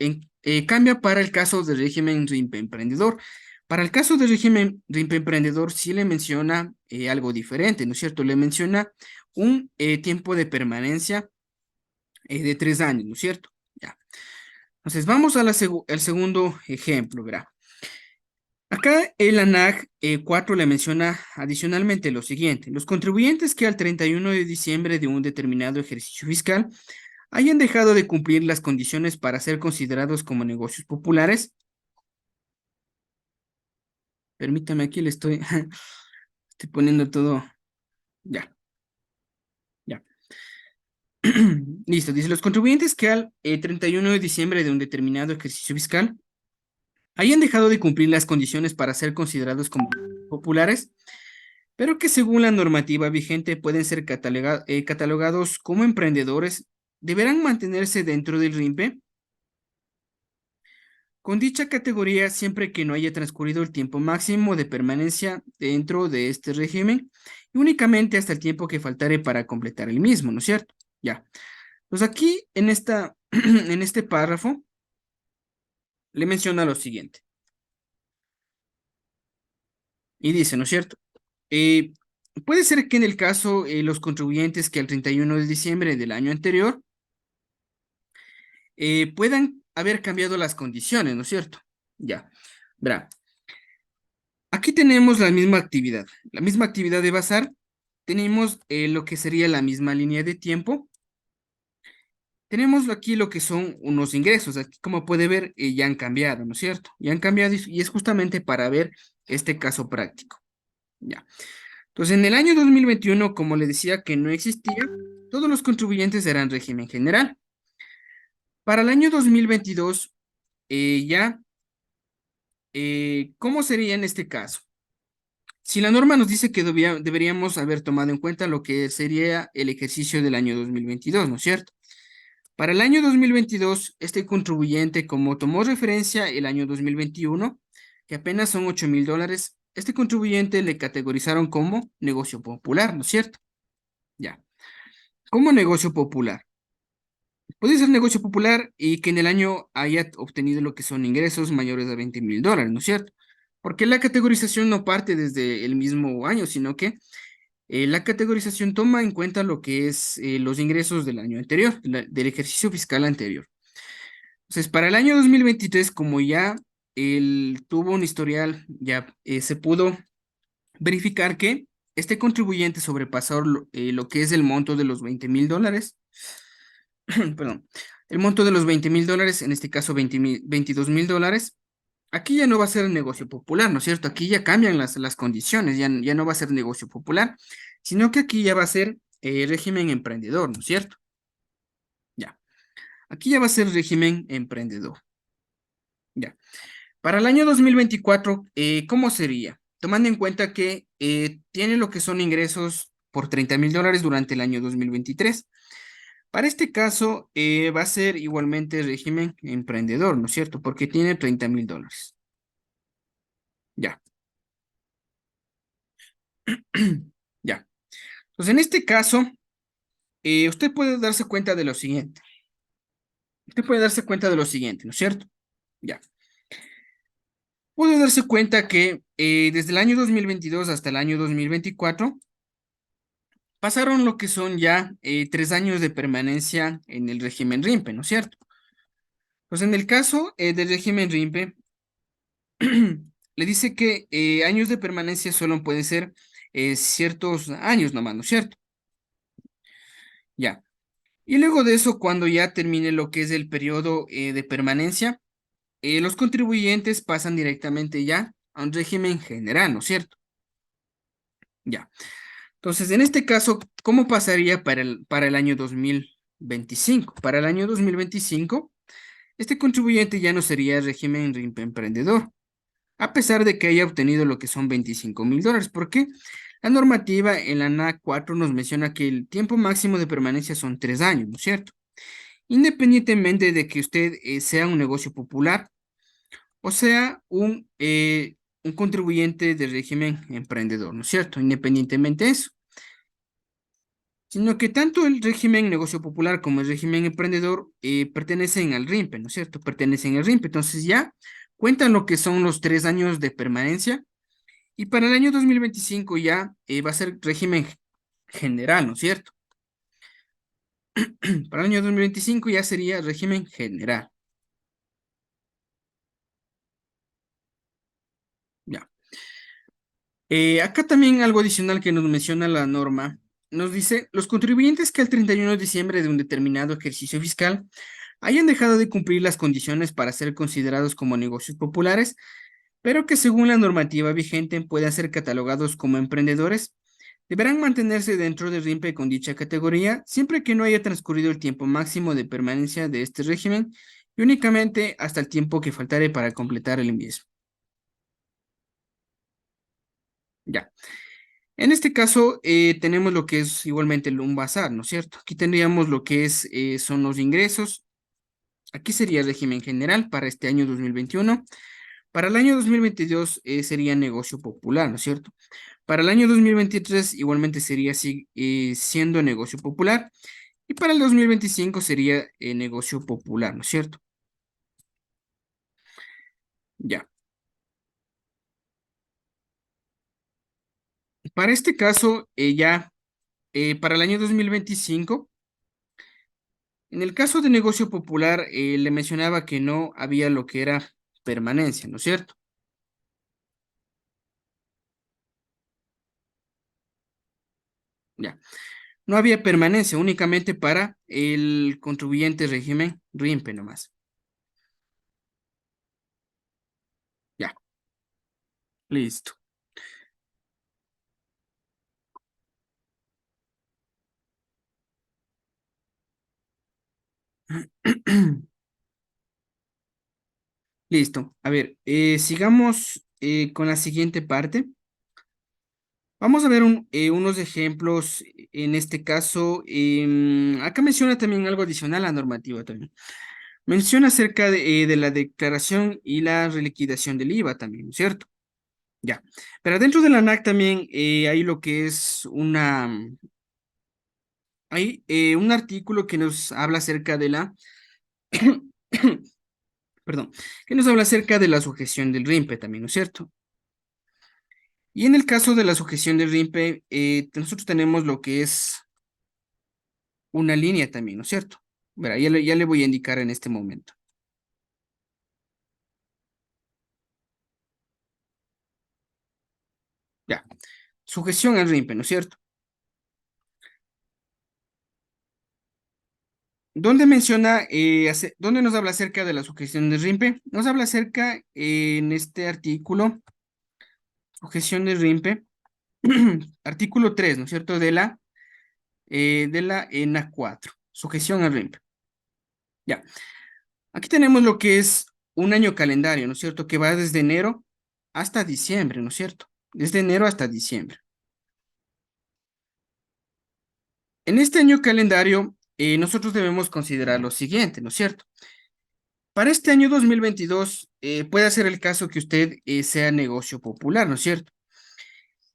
A: Cambia para el caso del régimen RIMPE emprendedor. Para el caso del régimen RIMPE emprendedor sí le menciona algo diferente, ¿no es cierto? Le menciona un tiempo de permanencia de 3 años, ¿no es cierto? Ya. Entonces vamos al segundo ejemplo, ¿verdad? Acá el ANAC 4 le menciona adicionalmente lo siguiente. Los contribuyentes que al 31 de diciembre de un determinado ejercicio fiscal hayan dejado de cumplir las condiciones para ser considerados como negocios populares. Permítame, aquí le estoy, estoy poniendo todo. Ya, ya. Listo, dice, los contribuyentes que al 31 de diciembre de un determinado ejercicio fiscal hayan dejado de cumplir las condiciones para ser considerados como populares, pero que según la normativa vigente pueden ser catalogados como emprendedores, deberán mantenerse dentro del RIMPE con dicha categoría siempre que no haya transcurrido el tiempo máximo de permanencia dentro de este régimen y únicamente hasta el tiempo que faltare para completar el mismo, ¿no es cierto? Ya. Pues aquí en en este párrafo le menciona lo siguiente. Y dice, ¿no es cierto? Eh, puede ser que en el caso los contribuyentes que al 31 de diciembre del año anterior puedan haber cambiado las condiciones, ¿no es cierto? Ya, verá. Aquí tenemos la misma actividad. La misma actividad de bazar. Tenemos lo que sería la misma línea de tiempo. Tenemos aquí lo que son unos ingresos. Aquí, como puede ver, ya han cambiado, ¿no es cierto? Ya han cambiado y es justamente para ver este caso práctico. Ya. Entonces, en el año 2021, como le decía que no existía, todos los contribuyentes eran régimen general. Para el año 2022, ya, ¿cómo sería en este caso? Si la norma nos dice que deberíamos haber tomado en cuenta lo que sería el ejercicio del año 2022, ¿no es cierto? Para el año 2022, este contribuyente, como tomó referencia el año 2021, que apenas son $8,000, este contribuyente le categorizaron como negocio popular, ¿no es cierto? Ya, como negocio popular. Puede ser negocio popular y que en el año haya obtenido lo que son ingresos mayores a $20,000, ¿no es cierto? Porque la categorización no parte desde el mismo año, sino que la categorización toma en cuenta lo que es los ingresos del año anterior, del ejercicio fiscal anterior. Entonces, para el año 2023, como ya él tuvo un historial, ya se pudo verificar que este contribuyente sobrepasó lo que es el monto de los $20,000, perdón, el monto de los $20,000, en este caso $22,000, aquí ya no va a ser negocio popular, ¿no es cierto? Aquí ya cambian las condiciones, ya no va a ser negocio popular, sino que aquí ya va a ser régimen emprendedor, ¿no es cierto? Ya, aquí ya va a ser régimen emprendedor, ya. Para el año 2024, ¿cómo sería? Tomando en cuenta que tiene lo que son ingresos por $30,000 durante el año 2023. Para este caso, va a ser igualmente régimen emprendedor, ¿no es cierto? Porque tiene $30,000. Ya, ya. Entonces, en este caso, usted puede darse cuenta de lo siguiente. Usted puede darse cuenta de lo siguiente, ¿no es cierto? Ya. Puede darse cuenta que desde el año 2022 hasta el año 2024 pasaron lo que son ya 3 años de permanencia en el régimen RIMPE, ¿no es cierto? Pues en el caso del régimen RIMPE, le dice que años de permanencia solo pueden ser ciertos años nomás, ¿no es cierto? Ya. Y luego de eso, cuando ya termine lo que es el periodo de permanencia, los contribuyentes pasan directamente ya a un régimen general, ¿no es cierto? Ya. Entonces, en este caso, ¿cómo pasaría para el año 2025? Para el año 2025, este contribuyente ya no sería régimen emprendedor, a pesar de que haya obtenido lo que son $25,000. ¿Por qué? La normativa en la NAC 4 nos menciona que el tiempo máximo de permanencia son 3 años, ¿no es cierto? Independientemente de que usted sea un negocio popular o sea un contribuyente del régimen emprendedor, ¿no es cierto? Independientemente de eso. Sino que tanto el régimen negocio popular como el régimen emprendedor pertenecen al RIMPE, ¿no es cierto? Pertenecen al RIMPE. Entonces ya cuentan lo que son los 3 años de permanencia y para el año 2025 ya va a ser régimen general, ¿no es cierto? Para el año 2025 ya sería régimen general. Ya. Acá también algo adicional que nos menciona la norma, nos dice, los contribuyentes que al 31 de diciembre de un determinado ejercicio fiscal hayan dejado de cumplir las condiciones para ser considerados como negocios populares, pero que según la normativa vigente puedan ser catalogados como emprendedores, deberán mantenerse dentro del RIMPE con dicha categoría siempre que no haya transcurrido el tiempo máximo de permanencia de este régimen y únicamente hasta el tiempo que faltare para completar el mismo. Ya. En este caso, tenemos lo que es igualmente un bazar, ¿no es cierto? Aquí tendríamos lo que son los ingresos. Aquí sería el régimen general para este año 2021. Para el año 2022 sería negocio popular, ¿no es cierto? Para el año 2023 igualmente sería siendo negocio popular. Y para el 2025 sería negocio popular, ¿no es cierto? Ya. Para este caso, para el año 2025, en el caso de negocio popular, le mencionaba que no había lo que era permanencia, ¿no es cierto? Ya. No había permanencia, únicamente para el contribuyente régimen RIMPE nomás. Ya, listo. Listo. A ver, sigamos con la siguiente parte. Vamos a ver unos ejemplos. En este caso, acá menciona también algo adicional a la normativa también. Menciona acerca de la declaración y la reliquidación del IVA también, ¿no es cierto? Ya. Pero dentro de la ANAC también hay lo que es hay un artículo que nos habla acerca de perdón, que nos habla acerca de la sujeción del RIMPE también, ¿no es cierto? Y en el caso de la sujeción del RIMPE, nosotros tenemos lo que es una línea también, ¿no es cierto? Verá, ya le voy a indicar en este momento. Ya, sujeción al RIMPE, ¿no es cierto? ¿Dónde menciona, dónde nos habla acerca de la sujeción del RIMPE? Nos habla acerca en este artículo, sujeción del RIMPE, artículo 3, ¿no es cierto? De la ENA 4, sujeción al RIMPE. Ya, aquí tenemos lo que es un año calendario, ¿no es cierto? Que va desde enero hasta diciembre, ¿no es cierto? Desde enero hasta diciembre. En este año calendario, nosotros debemos considerar lo siguiente, ¿no es cierto? Para este año 2022, puede ser el caso que usted sea negocio popular, ¿no es cierto?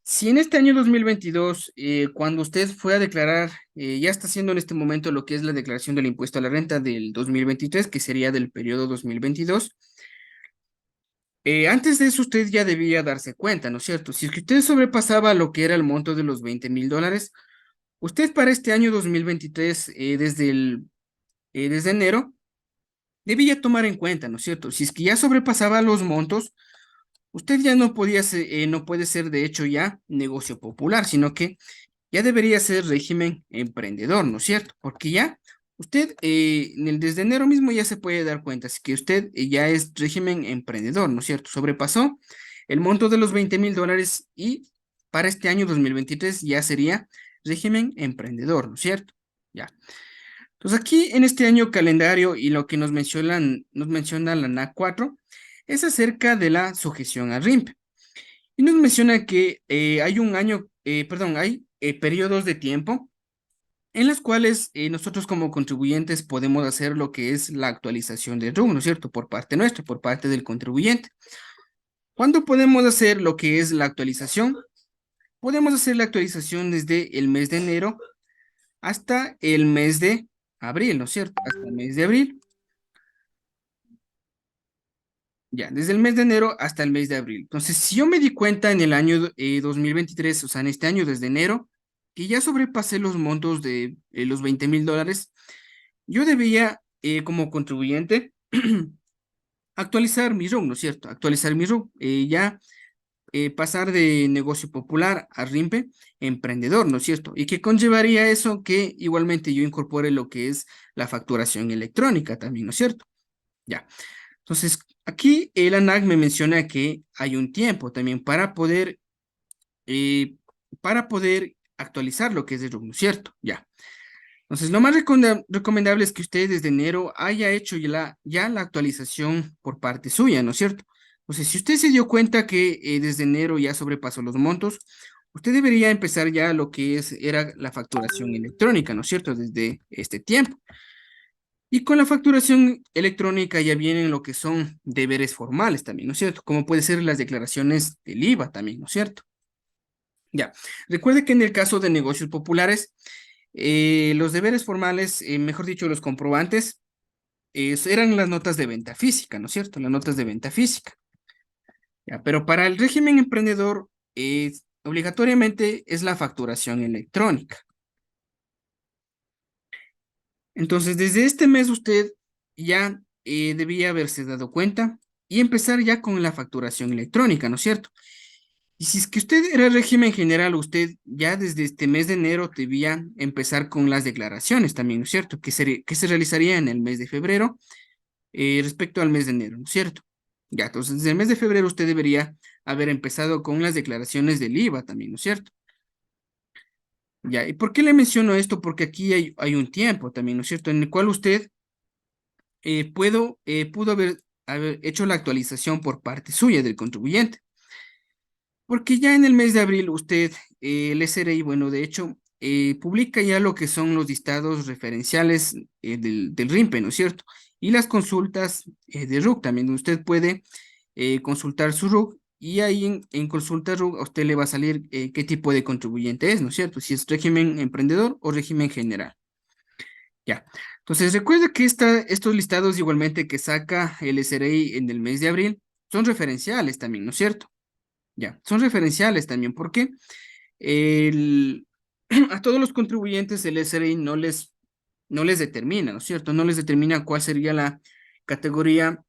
A: Si en este año 2022, cuando usted fue a declarar, ya está haciendo en este momento lo que es la declaración del impuesto a la renta del 2023, que sería del periodo 2022, antes de eso usted ya debía darse cuenta, ¿no es cierto? Si es que usted sobrepasaba lo que era el monto de los $20,000, usted para este año 2023, desde enero, debía tomar en cuenta, ¿no es cierto? Si es que ya sobrepasaba los montos, usted ya no podía ser, no puede ser de hecho ya negocio popular, sino que ya debería ser régimen emprendedor, ¿no es cierto? Porque ya usted desde enero mismo ya se puede dar cuenta, es que usted ya es régimen emprendedor, ¿no es cierto? Sobrepasó el monto de los $20,000 y para este año 2023 ya sería régimen emprendedor, ¿no es cierto? Ya. Entonces aquí en este año calendario y lo que nos menciona la NAC 4 es acerca de la sujeción al RIMP. Y nos menciona que hay un año, perdón, hay periodos de tiempo en los cuales nosotros como contribuyentes podemos hacer lo que es la actualización de RUC, ¿no es cierto? Por parte nuestra, por parte del contribuyente. ¿Cuándo podemos hacer lo que es la actualización? Podemos hacer la actualización desde el mes de enero hasta el mes de abril, ¿no es cierto? Hasta el mes de abril. Ya, desde el mes de enero hasta el mes de abril. Entonces, si yo me di cuenta en el año 2023, o sea, en este año desde enero, que ya sobrepasé los montos de los $20,000, yo debía, como contribuyente, actualizar mi RUC, ¿no es cierto? Actualizar mi RUC, ya pasar de negocio popular a RIMPE emprendedor, ¿no es cierto? Y que conllevaría eso que igualmente yo incorpore lo que es la facturación electrónica también, ¿no es cierto? Ya. Entonces, aquí el ANAC me menciona que hay un tiempo también eh, para poder actualizar lo que es el RUC, ¿no es cierto? Ya. Entonces, lo más recomendable es que usted desde enero haya hecho ya la actualización por parte suya, ¿no es cierto? Entonces, si usted se dio cuenta que desde enero ya sobrepasó los montos, usted debería empezar ya lo que era la facturación electrónica, ¿no es cierto? Desde este tiempo. Y con la facturación electrónica ya vienen lo que son deberes formales también, ¿no es cierto? Como puede ser las declaraciones del IVA también, ¿no es cierto? Ya. Recuerde que en el caso de negocios populares, los deberes formales, mejor dicho, los comprobantes, eran las notas de venta física, ¿no es cierto? Las notas de venta física. Ya, pero para el régimen emprendedor, obligatoriamente es la facturación electrónica. Entonces, desde este mes usted ya debía haberse dado cuenta y empezar ya con la facturación electrónica, ¿no es cierto? Y si es que usted era régimen general, usted ya desde este mes de enero debía empezar con las declaraciones también, ¿no es cierto? Que se realizaría en el mes de febrero respecto al mes de enero, ¿no es cierto? Ya, entonces desde el mes de febrero usted debería haber empezado con las declaraciones del IVA también, ¿no es cierto? Ya, ¿y por qué le menciono esto? Porque aquí hay un tiempo también, ¿no es cierto? En el cual usted pudo haber hecho la actualización por parte suya del contribuyente. Porque ya en el mes de abril usted, el SRI, bueno, de hecho, publica ya lo que son los listados referenciales del RIMPE, ¿no es cierto? Y las consultas de RUC también, donde usted puede consultar su RUC y ahí en consulta RUC a usted le va a salir qué tipo de contribuyente es, ¿no es cierto? Si es régimen emprendedor o régimen general. Ya. Entonces, recuerda que estos listados igualmente que saca el SRI en el mes de abril son referenciales también, ¿no es cierto? Ya, son referenciales también porque el, a todos los contribuyentes el SRI no les determina, ¿no es cierto? No les determina cuál sería la categoría,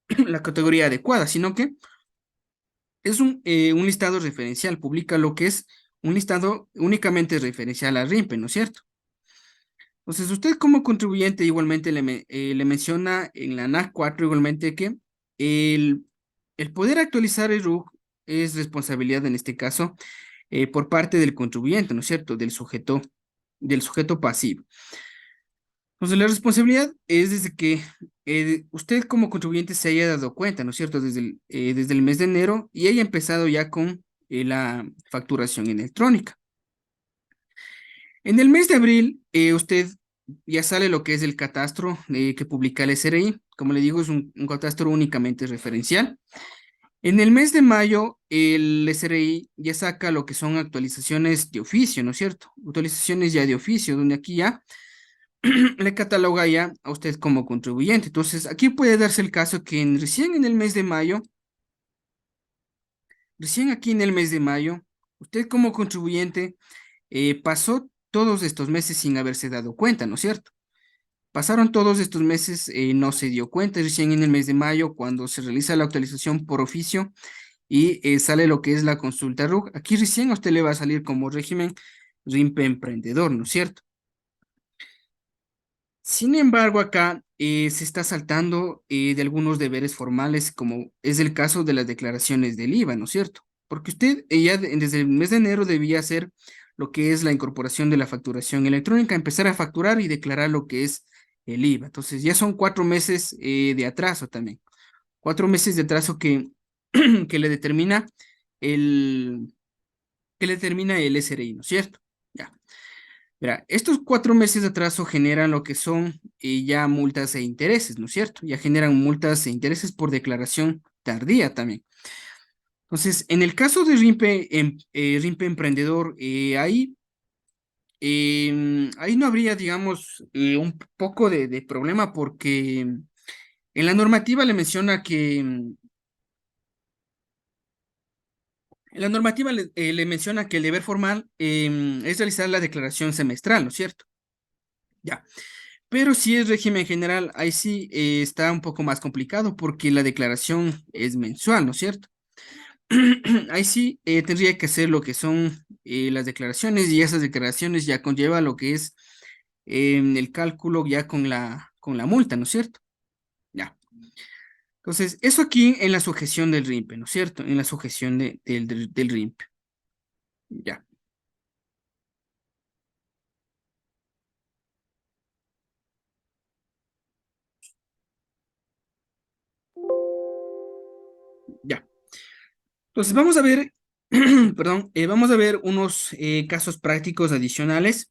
A: la categoría adecuada, sino que es un listado referencial, publica lo que es un listado únicamente referencial a RIMPE, ¿no es cierto? Entonces, usted como contribuyente igualmente le menciona en la NAC 4 igualmente que el, el poder actualizar el RUC es responsabilidad en este caso por parte del contribuyente, ¿no es cierto? Del sujeto pasivo. Entonces, la responsabilidad es desde que usted como contribuyente se haya dado cuenta, ¿no es cierto? Desde el mes de enero y haya empezado ya con la facturación electrónica. En el mes de abril, usted ya sale lo que es el catastro que publica el SRI. Como le digo, es un catastro únicamente referencial. En el mes de mayo, el SRI ya saca lo que son actualizaciones de oficio, ¿no es cierto? Actualizaciones ya de oficio, donde aquí ya le cataloga ya a usted como contribuyente. Entonces, aquí puede darse el caso que recién en el mes de mayo, recién aquí en el mes de mayo, usted como contribuyente pasó todos estos meses sin haberse dado cuenta, ¿no es cierto? Pasaron todos estos meses, no se dio cuenta, recién en el mes de mayo, cuando se realiza la actualización por oficio y sale lo que es la consulta RUC. Aquí recién a usted le va a salir como régimen RIMPE emprendedor, ¿no es cierto? Sin embargo, acá se está saltando de algunos deberes formales, como es el caso de las declaraciones del IVA, ¿no es cierto? Porque usted desde el mes de enero debía hacer lo que es la incorporación de la facturación electrónica, empezar a facturar y declarar lo que es el IVA. Entonces, ya son 4 meses de atraso también. 4 meses de atraso que le determina el, que le determina el SRI, ¿no es cierto? Ya. Mira, estos 4 meses de atraso generan lo que son ya multas e intereses, ¿no es cierto? Ya generan multas e intereses por declaración tardía también. Entonces, en el caso de RIMPE Emprendedor, ahí no habría, digamos, un poco de problema porque en la normativa le menciona que, en la normativa le menciona que el deber formal es realizar la declaración semestral, ¿no es cierto? Ya. Pero si es régimen general, ahí sí está un poco más complicado porque la declaración es mensual, ¿no es cierto? Ahí sí tendría que hacer lo que son las declaraciones y esas declaraciones ya conlleva lo que es el cálculo ya con la multa, ¿no es cierto? Ya. Entonces, eso aquí en la sujeción del RIMPE, ¿no es cierto? En la sujeción del RIMPE. Ya, ya. Entonces, vamos a ver, perdón, vamos a ver unos casos prácticos adicionales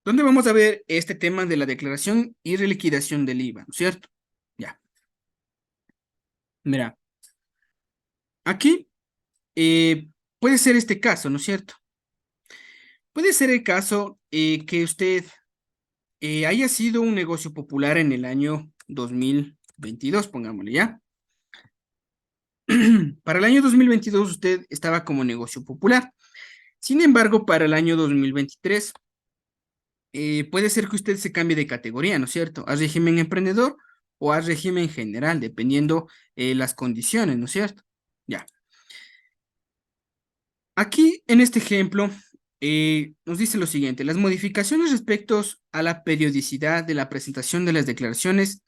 A: donde vamos a ver este tema de la declaración y reliquidación del IVA, ¿no es cierto? Ya, mira, aquí puede ser este caso, ¿no es cierto? Puede ser el caso que usted haya sido un negocio popular en el año 2022, pongámosle ya. Para el año 2022 usted estaba como negocio popular. Sin embargo, para el año 2023 puede ser que usted se cambie de categoría, ¿no es cierto? A régimen emprendedor o a régimen general, dependiendo las condiciones, ¿no es cierto? Ya. Aquí, en este ejemplo, nos dice lo siguiente: las modificaciones respecto a la periodicidad de la presentación de las declaraciones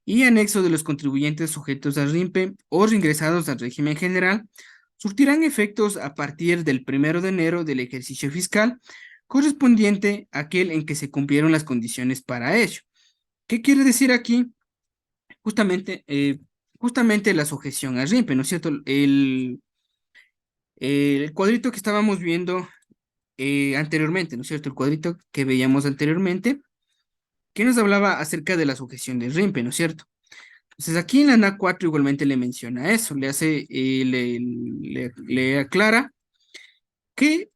A: y anexo de los contribuyentes sujetos al RIMPE o reingresados al régimen general surtirán efectos a partir del 1 de enero del ejercicio fiscal correspondiente a aquel en que se cumplieron las condiciones para ello. ¿Qué quiere decir aquí? Justamente, justamente la sujeción al RIMPE, ¿no es cierto? El cuadrito que estábamos viendo anteriormente, ¿no es cierto? El cuadrito que veíamos anteriormente, que nos hablaba acerca de la sujeción del RIMPE, ¿no es cierto? Entonces aquí en la NA 4 igualmente le menciona eso, le hace, le aclara que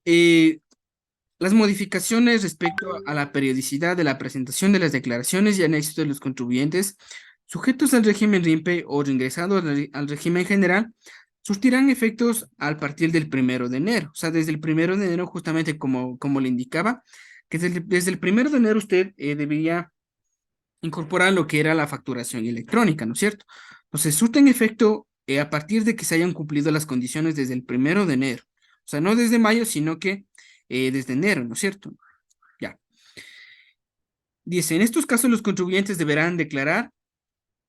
A: las modificaciones respecto a la periodicidad de la presentación de las declaraciones y anexos de los contribuyentes sujetos al régimen RIMPE o reingresados al régimen general surtirán efectos al partir del 1 de enero. O sea, desde el 1 de enero, justamente como le indicaba, que desde el 1 de enero usted debería incorporar lo que era la facturación electrónica, ¿no es cierto? Entonces, surten efecto a partir de que se hayan cumplido las condiciones desde el 1 de enero. O sea, no desde mayo, sino que desde enero, ¿no es cierto? Ya. Dice, en estos casos los contribuyentes deberán declarar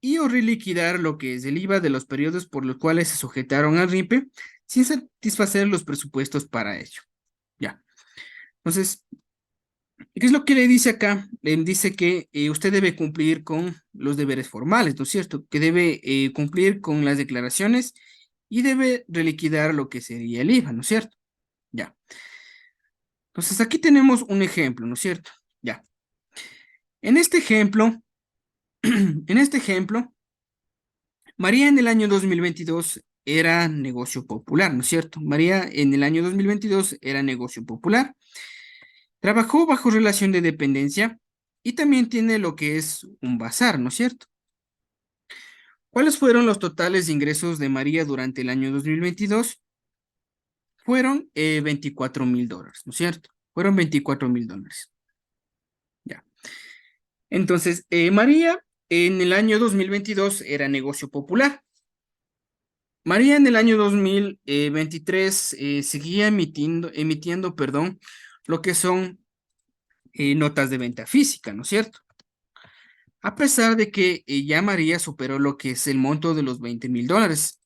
A: y o reliquidar lo que es el IVA de los periodos por los cuales se sujetaron al RIPE sin satisfacer los presupuestos para ello. Ya. Entonces, ¿qué es lo que le dice acá? Le dice que usted debe cumplir con los deberes formales, ¿no es cierto? Que debe cumplir con las declaraciones y debe reliquidar lo que sería el IVA, ¿no es cierto? Ya. Entonces, aquí tenemos un ejemplo, ¿no es cierto? Ya. En este ejemplo, en este ejemplo, María en el año 2022 era negocio popular, ¿no es cierto? María en el año 2022 era negocio popular. Trabajó bajo relación de dependencia y también tiene lo que es un bazar, ¿no es cierto? ¿Cuáles fueron los totales de ingresos de María durante el año 2022? Fueron $24,000, ¿no es cierto? Fueron $24,000. Ya. Entonces, María en el año 2022 era negocio popular. María en el año 2023 seguía emitiendo, perdón, lo que son notas de venta física, ¿no es cierto? A pesar de que ya María superó lo que es el monto de los $20,000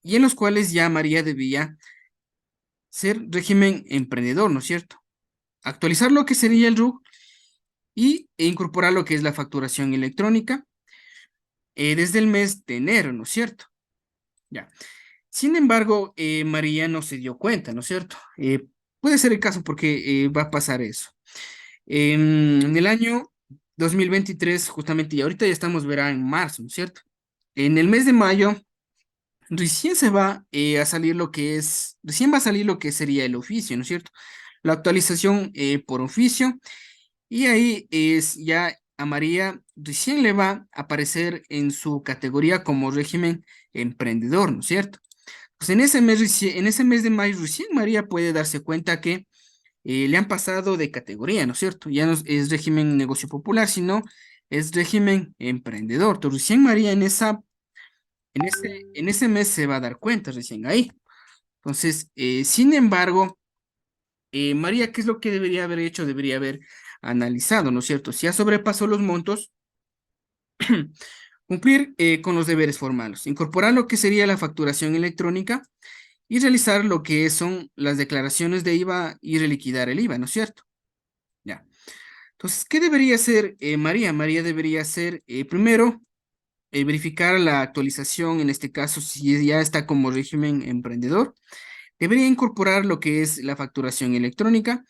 A: y en los cuales ya María debía ser régimen emprendedor, ¿no es cierto? Actualizar lo que sería el RUC e incorporar lo que es la facturación electrónica desde el mes de enero, ¿no es cierto? Ya. Sin embargo, María no se dio cuenta, ¿no es cierto? Puede ser el caso porque va a pasar eso. En el año 2023, justamente, y ahorita ya estamos, verá, en marzo, ¿no es cierto? En el mes de mayo, recién se va a salir lo que es, recién va a salir lo que sería el oficio, ¿no es cierto? La actualización por oficio, y ahí es ya a María recién le va a aparecer en su categoría como régimen emprendedor, ¿no es cierto? Pues en ese mes de mayo recién María puede darse cuenta que le han pasado de categoría, ¿no es cierto? Ya no es régimen negocio popular, sino es régimen emprendedor. Entonces, recién María en ese mes se va a dar cuenta, recién ahí. Entonces, sin embargo, María, ¿qué es lo que debería haber hecho? Debería haber analizado, ¿no es cierto? Si ya sobrepasó los montos, cumplir con los deberes formales, incorporar lo que sería la facturación electrónica y realizar lo que son las declaraciones de IVA y reliquidar el IVA, ¿no es cierto? Ya. Entonces, ¿qué debería hacer María? María debería hacer, primero, verificar la actualización, en este caso, si ya está como régimen emprendedor. Debería incorporar lo que es la facturación electrónica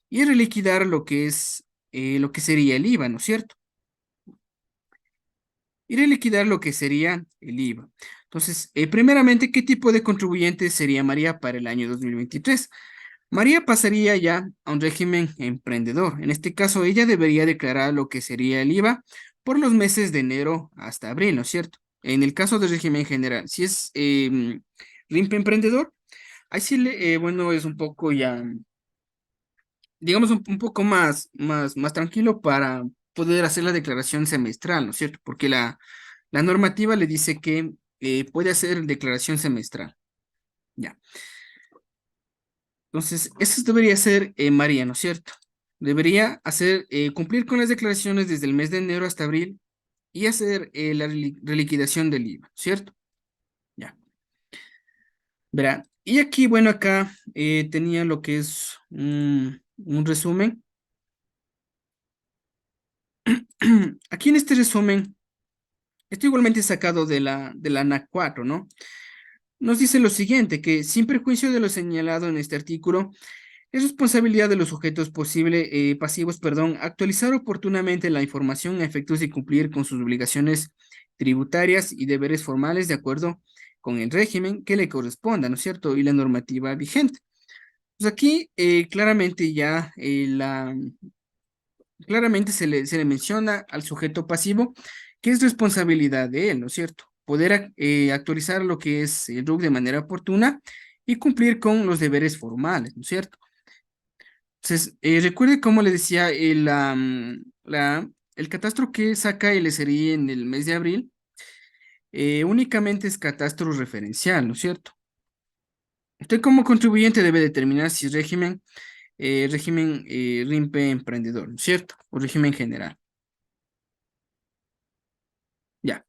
A: y reliquidar lo que es, lo que sería el IVA, ¿no es cierto? Y reliquidar lo que sería el IVA. Entonces, primeramente, ¿qué tipo de contribuyente sería María para el año 2023? María pasaría ya a un régimen emprendedor. En este caso, ella debería declarar lo que sería el IVA por los meses de enero hasta abril, ¿no es cierto? En el caso del régimen general, si es RIMP emprendedor, ahí sí, bueno, es un poco ya, digamos, un poco más tranquilo para poder hacer la declaración semestral, ¿no es cierto? Porque la normativa le dice que puede hacer declaración semestral. Ya. Entonces, eso debería ser María, ¿no es cierto? Debería hacer, cumplir con las declaraciones desde el mes de enero hasta abril y hacer la reliquidación del IVA, ¿cierto? Ya, verá. Y aquí, bueno, acá tenía lo que es un resumen. Aquí en este resumen, esto igualmente sacado de la NAC 4, ¿no? Nos dice lo siguiente, que sin perjuicio de lo señalado en este artículo, es responsabilidad de los sujetos pasivos, perdón, actualizar oportunamente la información a efectos de cumplir con sus obligaciones tributarias y deberes formales de acuerdo con el régimen que le corresponda, ¿no es cierto? Y la normativa vigente. Pues aquí claramente ya claramente se le menciona al sujeto pasivo que es responsabilidad de él, ¿no es cierto? Poder actualizar lo que es el RUC de manera oportuna y cumplir con los deberes formales, ¿no es cierto? Entonces, recuerde cómo le decía, el catastro que saca el SRI en el mes de abril únicamente es catastro referencial, ¿no es cierto? Usted como contribuyente debe determinar si es régimen RIMPE emprendedor, ¿no es cierto? O régimen general. Ya.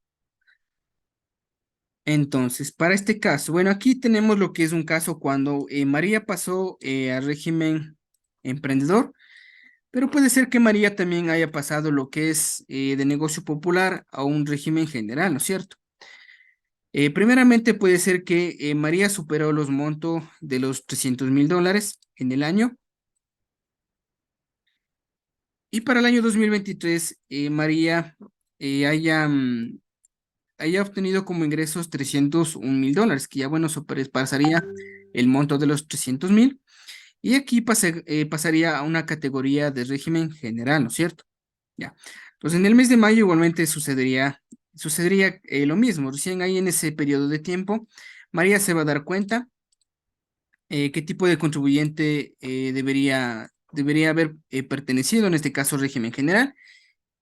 A: Entonces, para este caso, bueno, aquí tenemos lo que es un caso cuando María pasó a régimen emprendedor. Pero puede ser que María también haya pasado lo que es de negocio popular a un régimen general, ¿no es cierto? Primeramente puede ser que María superó los montos de los $300,000 en el año y para el año 2023 María haya obtenido como ingresos $301,000, que ya bueno, pasaría el monto de los 300,000 y aquí pasaría a una categoría de régimen general, ¿no es cierto? Ya. Entonces, en el mes de mayo igualmente sucedería lo mismo. Recién ahí en ese periodo de tiempo, María se va a dar cuenta qué tipo de contribuyente debería haber pertenecido, en este caso, régimen general.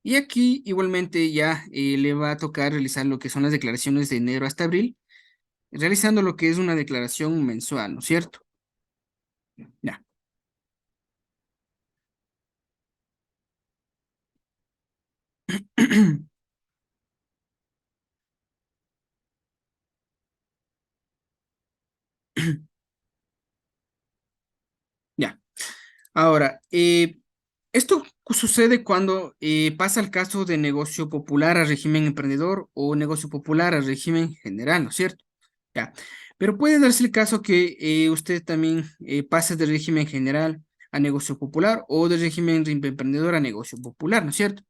A: Y aquí igualmente ya le va a tocar realizar lo que son las declaraciones de enero hasta abril, realizando lo que es una declaración mensual, ¿no es cierto? Ya. Ya. Ahora, esto sucede cuando pasa el caso de negocio popular a régimen emprendedor o negocio popular a régimen general, ¿no es cierto? Ya. Pero puede darse el caso que usted también pase de régimen general a negocio popular o de régimen de emprendedor a negocio popular, ¿no es cierto?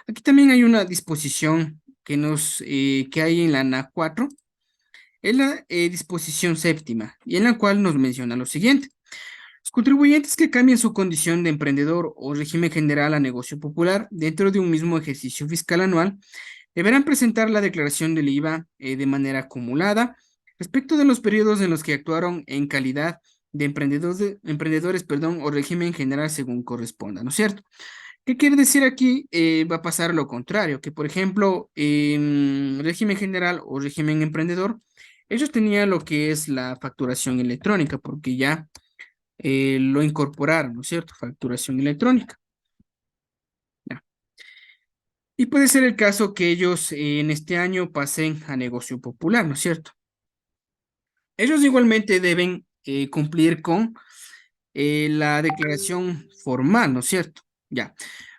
A: Aquí también hay una disposición que hay en la NA 4, es la disposición séptima, y en la cual nos menciona lo siguiente. Los contribuyentes que cambien su condición de emprendedor o régimen general a negocio popular dentro de un mismo ejercicio fiscal anual deberán presentar la declaración del IVA de manera acumulada respecto de los periodos en los que actuaron en calidad de emprendedores, perdón, o régimen general según corresponda, ¿no es cierto? ¿Qué quiere decir aquí? Va a pasar lo contrario, que por ejemplo, en régimen general o régimen emprendedor, ellos tenían lo que es la facturación electrónica, porque ya lo incorporaron, ¿no es cierto? Facturación electrónica. Ya. Y puede ser el caso que ellos en este año pasen a negocio popular, ¿no es cierto? Ellos igualmente deben cumplir con la declaración formal, ¿no es cierto? Ya.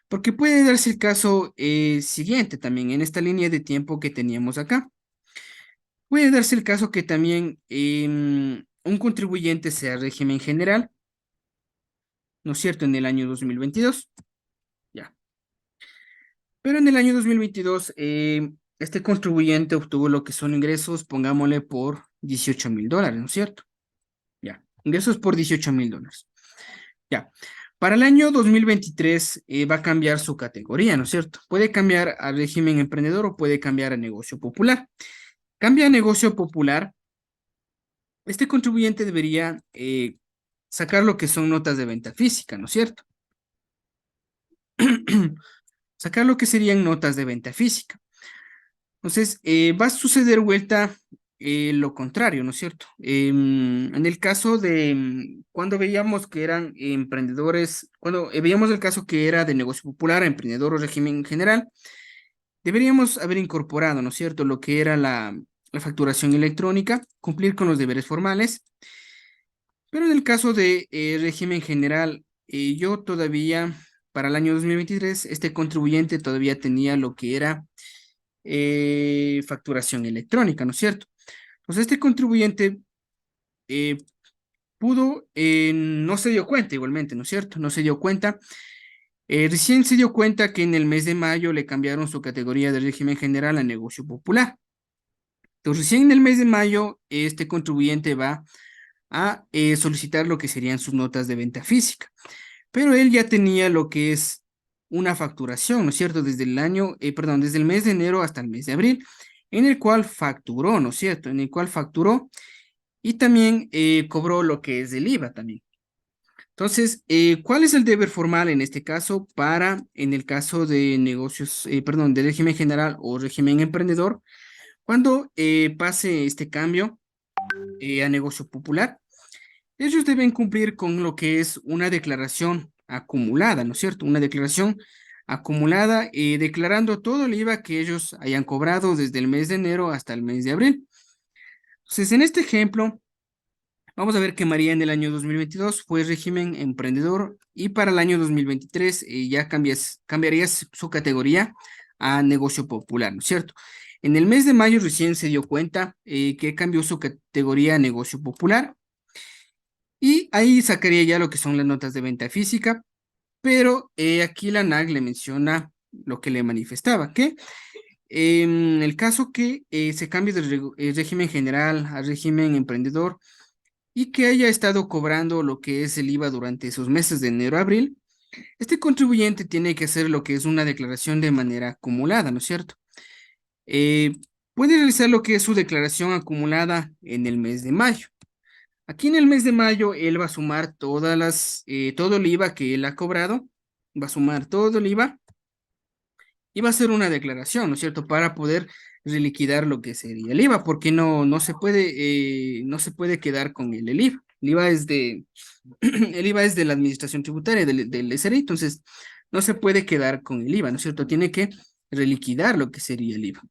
A: Porque puede darse el caso siguiente también en esta línea de tiempo que teníamos acá. Puede darse el caso que también un contribuyente sea régimen general, ¿no es cierto? En el año 2022. Ya. Pero en el año 2022, este contribuyente obtuvo lo que son ingresos, pongámosle por $18,000, ¿no es cierto? Ya, ingresos por $18,000. Ya, Para el año 2023 va a cambiar su categoría, ¿no es cierto? Puede cambiar a régimen emprendedor o puede cambiar a negocio popular. Cambia a negocio popular. Este contribuyente debería sacar lo que son notas de venta física, ¿no es cierto? Sacar lo que serían notas de venta física. Entonces, va a suceder vuelta lo contrario, ¿no es cierto? En el caso de cuando veíamos que eran emprendedores, cuando veíamos el caso que era de negocio popular, emprendedor o régimen general, deberíamos haber incorporado, ¿no es cierto?, lo que era la facturación electrónica, cumplir con los deberes formales, pero en el caso de régimen general, yo todavía, para el año 2023, este contribuyente todavía tenía lo que era facturación electrónica, ¿no es cierto? Pues este contribuyente eh, pudo, no se dio cuenta igualmente, ¿no es cierto? No se dio cuenta. Recién se dio cuenta que en el mes de mayo le cambiaron su categoría de régimen general a negocio popular. Entonces, recién en el mes de mayo, este contribuyente va a solicitar lo que serían sus notas de venta física. Pero él ya tenía lo que es una facturación, ¿no es cierto? Desde el año, perdón, desde el mes de enero hasta el mes de abril, en el cual facturó, ¿no es cierto? En el cual facturó y también cobró lo que es el IVA también. Entonces, ¿cuál es el deber formal en este caso para, en el caso de negocios, perdón, de régimen general o régimen emprendedor, cuando pase este cambio a negocio popular? Ellos deben cumplir con lo que es una declaración acumulada, ¿no es cierto? Una declaración acumulada declarando todo el IVA que ellos hayan cobrado desde el mes de enero hasta el mes de abril. Entonces, en este ejemplo, vamos a ver que María en el año 2022 fue régimen emprendedor y para el año 2023 ya cambiaría su categoría a negocio popular, ¿no es cierto? En el mes de mayo recién se dio cuenta que cambió su categoría a negocio popular y ahí sacaría ya lo que son las notas de venta física, pero aquí la NAC le menciona lo que le manifestaba, que en el caso que se cambie de régimen general a régimen emprendedor y que haya estado cobrando lo que es el IVA durante esos meses de enero a abril, este contribuyente tiene que hacer lo que es una declaración de manera acumulada, ¿no es cierto? Eh, Puede realizar lo que es su declaración acumulada en el mes de mayo. Aquí en el mes de mayo, él va a sumar todo el IVA que él ha cobrado, va a sumar todo el IVA y va a hacer una declaración, ¿no es cierto?, para poder reliquidar lo que sería el IVA, porque no se puede quedar con el IVA. El IVA es el IVA es de la Administración Tributaria, del SRI, entonces no se puede quedar con el IVA, ¿no es cierto? Tiene que reliquidar lo que sería el IVA.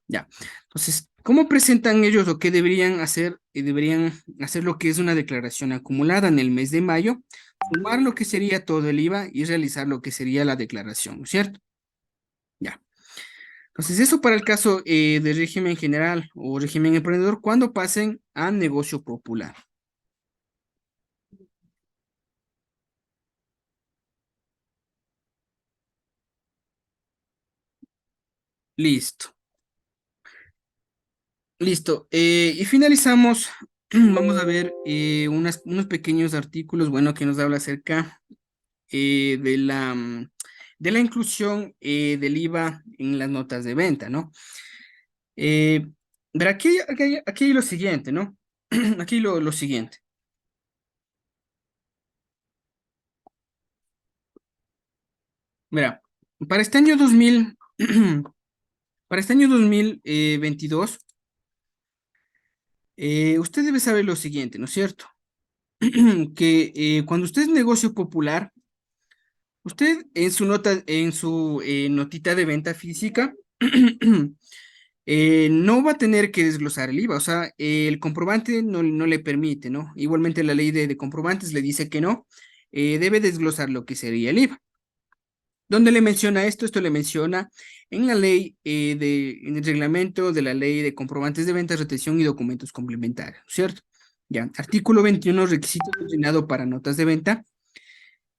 A: Ya. Entonces, ¿cómo presentan ellos lo que deberían hacer? Deberían hacer lo que es una declaración acumulada en el mes de mayo, sumar lo que sería todo el IVA y realizar lo que sería la declaración, ¿no es cierto? Ya. Entonces, eso para el caso de régimen general o régimen emprendedor cuando pasen a negocio popular. Listo. Listo. Y finalizamos. Vamos a ver unos pequeños artículos, bueno, que nos habla acerca de la inclusión del IVA en las notas de venta, ¿no? Eh, Pero aquí hay lo siguiente, ¿no? Aquí lo siguiente. Mira, para este año 2000, para este año 2022, usted debe saber lo siguiente, ¿no es cierto? Que cuando usted es negocio popular, usted en su notita de venta física, no va a tener que desglosar el IVA, o sea, el comprobante no le permite, ¿no? Igualmente la ley de comprobantes le dice que no, debe desglosar lo que sería el IVA. ¿Dónde le menciona esto? Esto le menciona en la ley en el reglamento de la ley de comprobantes de venta, retención y documentos complementarios, ¿cierto? Ya, artículo 21, requisito destinado para notas de venta.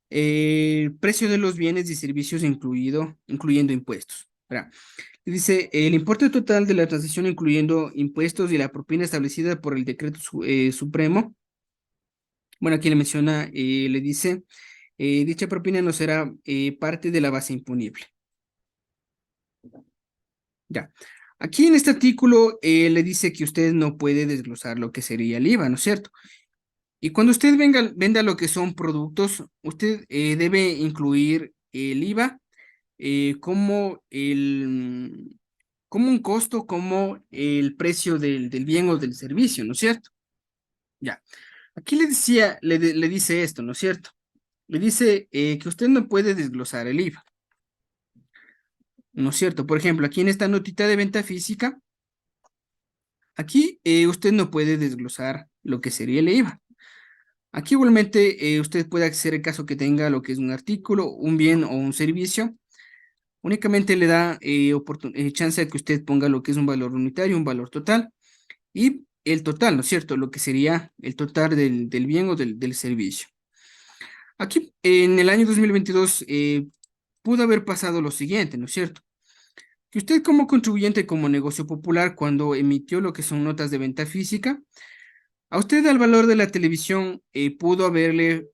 A: Precio de los bienes y servicios incluyendo impuestos. ¿Verdad? Dice, el importe total de la transacción incluyendo impuestos y la propina establecida por el decreto supremo. Bueno, aquí le menciona, le dice, dicha propina no será parte de la base imponible. Ya. Aquí en este artículo le dice que usted no puede desglosar lo que sería el IVA, ¿no es cierto? Y cuando usted venda lo que son productos, usted debe incluir el IVA como un costo, como el precio del bien o del servicio, ¿no es cierto? Ya. Aquí le decía, le dice esto, ¿no es cierto? Le dice que usted no puede desglosar el IVA, ¿no es cierto? Por ejemplo, aquí en esta notita de venta física, aquí usted no puede desglosar lo que sería el IVA. Aquí igualmente usted puede hacer el caso que tenga lo que es un artículo, un bien o un servicio. Únicamente le da chance de que usted ponga lo que es un valor unitario, un valor total y el total, ¿no es cierto? Lo que sería el total del bien o del servicio. Aquí en el año 2022 pudo haber pasado lo siguiente, ¿no es cierto? Que usted como contribuyente, como negocio popular, cuando emitió lo que son notas de venta física, a usted al valor de la televisión pudo haberle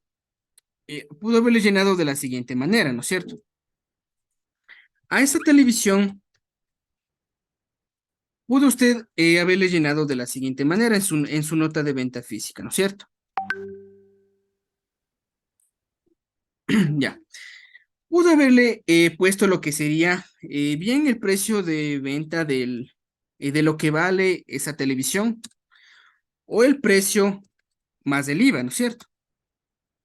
A: llenado de la siguiente manera, ¿no es cierto? A esa televisión pudo usted haberle llenado de la siguiente manera en su nota de venta física, ¿no es cierto? Ya. Pudo haberle puesto lo que sería bien el precio de venta de lo que vale esa televisión o el precio más del IVA, ¿no es cierto?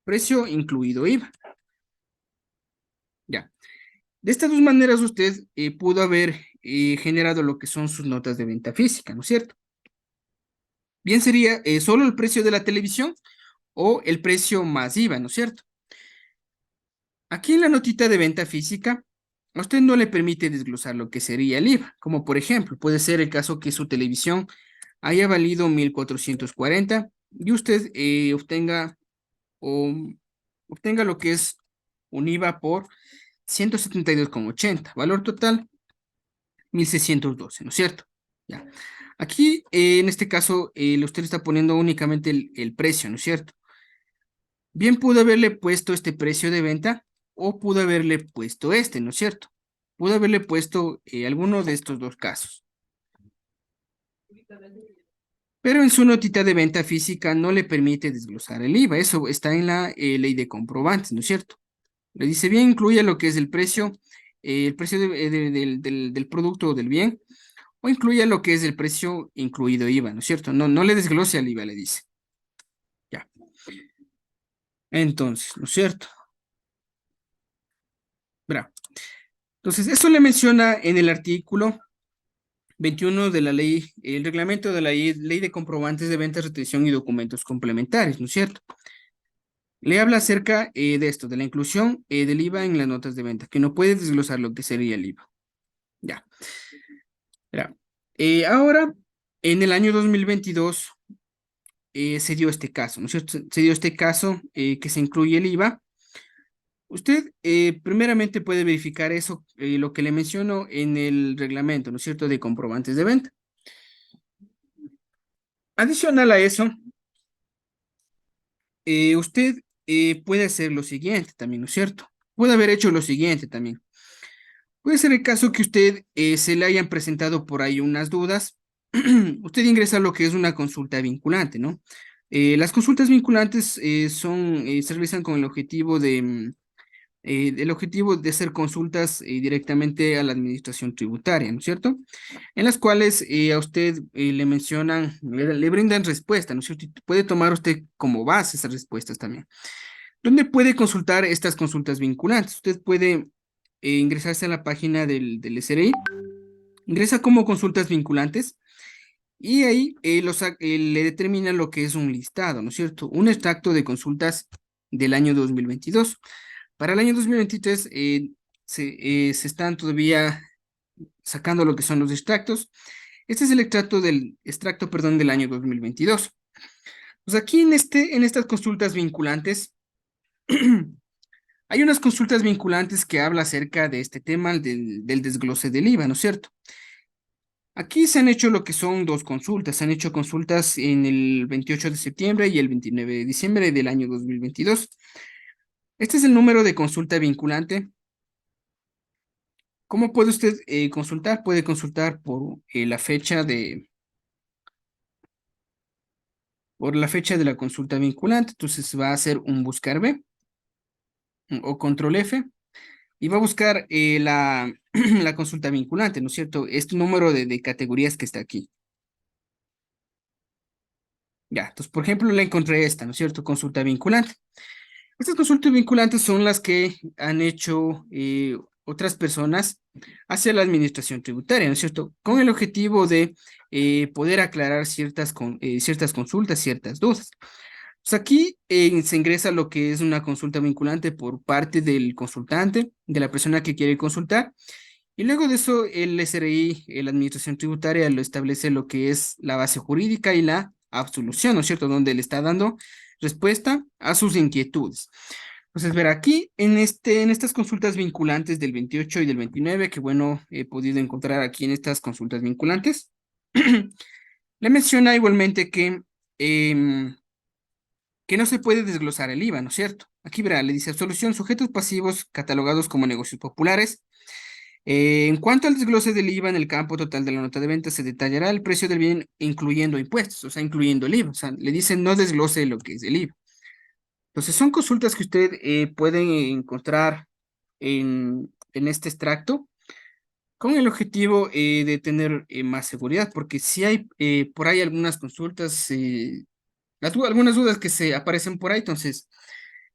A: Precio incluido IVA. Ya. De estas dos maneras usted pudo haber generado lo que son sus notas de venta física, ¿no es cierto? Bien sería solo el precio de la televisión o el precio más IVA, ¿no es cierto? Aquí en la notita de venta física, a usted no le permite desglosar lo que sería el IVA, como por ejemplo, puede ser el caso que su televisión haya valido 1,440 y usted o, obtenga lo que es un IVA por 172,80, valor total 1,612, ¿no es cierto? Ya. Aquí, en este caso, usted le está poniendo únicamente el precio, ¿no es cierto? Bien pudo haberle puesto este precio de venta o pudo haberle puesto este, ¿no es cierto? Pudo haberle puesto alguno de estos dos casos. Pero en su notita de venta física no le permite desglosar el IVA. Eso está en la ley de comprobantes, ¿no es cierto? Le dice bien, incluye lo que es el precio del producto o del bien, o incluya lo que es el precio incluido IVA, ¿no es cierto? No, no le desglose al IVA, le dice. Ya. Entonces, ¿no es cierto? Verá. Entonces, eso le menciona en el artículo 21 de la ley, el reglamento de la ley de comprobantes de ventas, retención y documentos complementarios, ¿no es cierto? Le habla acerca de esto, de la inclusión del IVA en las notas de venta, que no puede desglosar lo que sería el IVA. Ya. Verá. Ahora, en el año 2022, se dio este caso, ¿no es cierto? Se dio este caso que se incluye el IVA. Usted primeramente puede verificar eso, lo que le menciono en el reglamento, ¿no es cierto?, de comprobantes de venta. Adicional a eso, usted puede hacer lo siguiente también, ¿no es cierto? Puede haber hecho lo siguiente también. Puede ser el caso que usted se le hayan presentado por ahí unas dudas. Usted ingresa a lo que es una consulta vinculante, ¿no? Las consultas vinculantes se realizan con el objetivo el objetivo de hacer consultas directamente a la administración tributaria, ¿no es cierto? En las cuales a usted le mencionan, le brindan respuesta, ¿no es cierto? Y puede tomar usted como base esas respuestas también. ¿Dónde puede consultar estas consultas vinculantes? Usted puede ingresarse a la página del SRI, ingresa como consultas vinculantes y ahí le determina lo que es un listado, ¿no es cierto? Un extracto de consultas del año 2022. Para el año 2023 se están todavía sacando lo que son los extractos. Este es el extracto, perdón, del año 2022. Pues aquí en estas consultas vinculantes, hay unas consultas vinculantes que habla acerca de este tema, del desglose del IVA, ¿no es cierto? Aquí se han hecho lo que son dos consultas. Se han hecho consultas en el 28 de septiembre y el 29 de diciembre del año 2022. Este es el número de consulta vinculante. ¿Cómo puede usted consultar? Puede consultar por la fecha de la consulta vinculante. Entonces va a hacer un buscar B o control F y va a buscar la consulta vinculante, ¿no es cierto? Este número de categorías que está aquí. Ya, entonces, por ejemplo, le encontré esta, ¿no es cierto? Consulta vinculante. Estas consultas vinculantes son las que han hecho otras personas hacia la administración tributaria, ¿no es cierto? Con el objetivo de poder aclarar ciertas consultas, ciertas dudas. Pues aquí se ingresa lo que es una consulta vinculante por parte del consultante, de la persona que quiere consultar, y luego de eso el SRI, la Administración Tributaria, lo establece lo que es la base jurídica y la absolución, ¿no es cierto? Donde le está dando respuesta a sus inquietudes. Entonces, ver aquí en estas consultas vinculantes del 28 y del 29, que bueno, he podido encontrar aquí en estas consultas vinculantes, le menciona igualmente em, que no se puede desglosar el IVA, ¿no es cierto? Aquí verá, le dice absolución, sujetos pasivos catalogados como negocios populares. En cuanto al desglose del IVA en el campo total de la nota de venta, se detallará el precio del bien incluyendo impuestos, o sea, incluyendo el IVA. O sea, le dicen no desglose lo que es el IVA. Entonces, son consultas que usted puede encontrar en este extracto con el objetivo de tener más seguridad, porque si hay por ahí algunas consultas, algunas dudas que se aparecen por ahí, entonces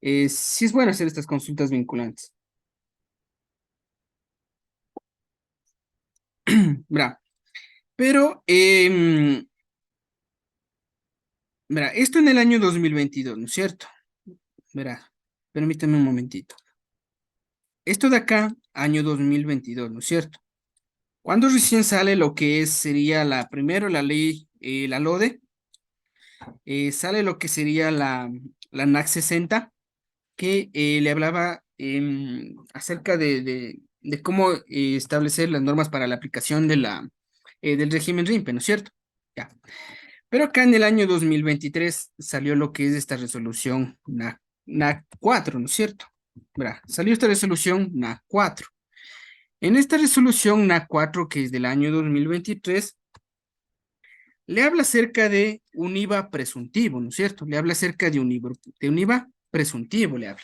A: sí es bueno hacer estas consultas vinculantes. Verá, pero, verá, esto en el año 2022, ¿no es cierto? Verá, permítame un momentito. Esto de acá, año 2022, ¿no es cierto? Cuando recién sale lo que sería primero la ley, la LODE, sale lo que sería la NAC 60, que le hablaba acerca de cómo establecer las normas para la aplicación del régimen RIMPE, ¿no es cierto? Ya. Pero acá en el año 2023 salió lo que es esta resolución NAC 4, ¿no es cierto? Verá, salió esta resolución NAC 4. En esta resolución NAC 4, que es del año 2023, le habla acerca de un IVA presuntivo, ¿no es cierto? Le habla acerca de un IVA presuntivo, le habla.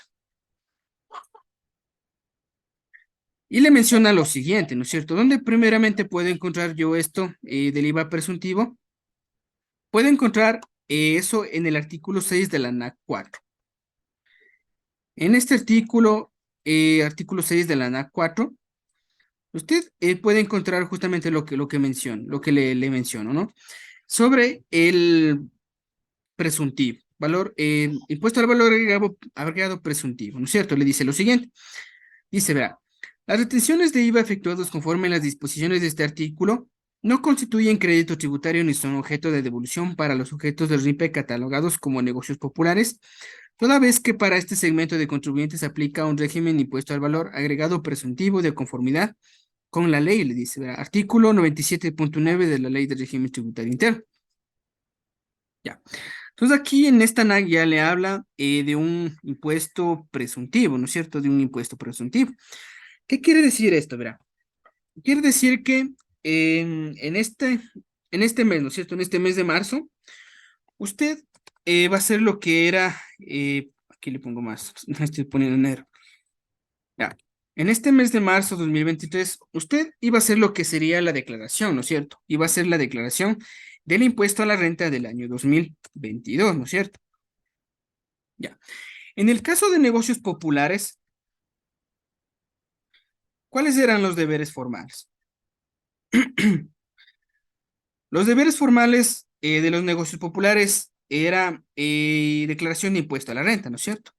A: Y le menciona lo siguiente, ¿no es cierto? ¿Dónde primeramente puedo encontrar yo esto del IVA presuntivo? Puedo encontrar eso en el artículo 6 de la NAC 4. En este artículo 6 de la NAC 4, usted puede encontrar justamente lo que menciono, lo que le menciono, ¿no? Sobre el presuntivo, impuesto al valor agregado presuntivo, ¿no es cierto? Le dice lo siguiente. Dice, verá, las retenciones de IVA efectuadas conforme a las disposiciones de este artículo no constituyen crédito tributario ni son objeto de devolución para los sujetos del RIPE catalogados como negocios populares, toda vez que para este segmento de contribuyentes se aplica un régimen impuesto al valor agregado presuntivo de conformidad con la ley, le dice, ¿verdad? Artículo 97.9 de la Ley de Régimen Tributario Interno. Ya. Entonces aquí en esta NAC ya le habla de un impuesto presuntivo, ¿no es cierto? De un impuesto presuntivo. ¿Qué quiere decir esto? Verá. Quiere decir que en este mes, ¿no es cierto? En este mes de marzo, usted va a hacer lo que era, aquí le pongo más, no estoy poniendo enero. Ya. En este mes de marzo 2023, usted iba a hacer lo que sería la declaración, ¿no es cierto? Iba a hacer la declaración del impuesto a la renta del año 2022, ¿no es cierto? Ya. En el caso de negocios populares, ¿cuáles eran los deberes formales? Los deberes formales de los negocios populares era declaración de impuesto a la renta, ¿no es cierto?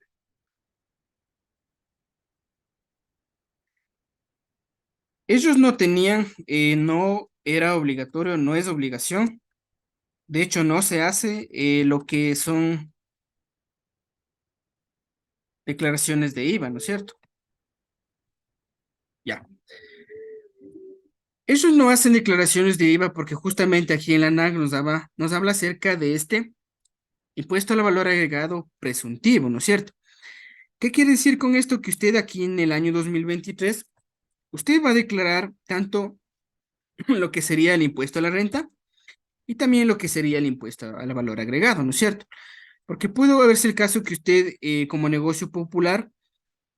A: Ellos no tenían, no era obligatorio, no es obligación. De hecho, no se hace lo que son declaraciones de IVA, ¿no es cierto? Ya. Ellos no hacen declaraciones de IVA porque justamente aquí en la NAC nos habla acerca de este impuesto al valor agregado presuntivo, ¿no es cierto? ¿Qué quiere decir con esto? Que usted aquí en el año 2023, usted va a declarar tanto lo que sería el impuesto a la renta y también lo que sería el impuesto al valor agregado, ¿no es cierto? Porque puede haberse el caso que usted, como negocio popular,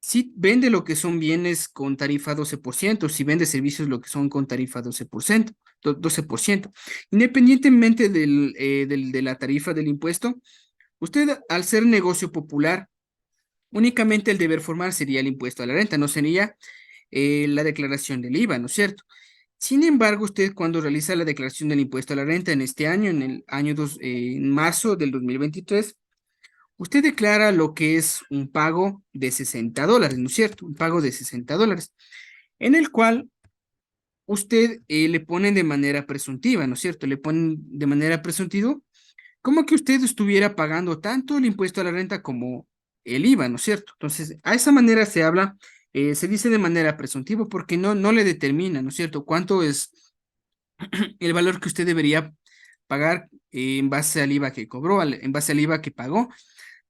A: si vende lo que son bienes con tarifa 12%, si vende servicios lo que son con tarifa 12%, 12%. Independientemente de la tarifa del impuesto, usted al ser negocio popular, únicamente el deber formal sería el impuesto a la renta, no sería la declaración del IVA, ¿no es cierto? Sin embargo, usted cuando realiza la declaración del impuesto a la renta en este año, en el año en marzo del 2023, usted declara lo que es un pago de $60, ¿no es cierto? Un pago de $60, en el cual usted le ponen de manera presuntiva, ¿no es cierto? Le ponen de manera presuntiva como que usted estuviera pagando tanto el impuesto a la renta como el IVA, ¿no es cierto? Entonces, a esa manera se habla, se dice de manera presuntiva porque no le determina, ¿no es cierto? Cuánto es el valor que usted debería pagar en base al IVA que cobró, en base al IVA que pagó,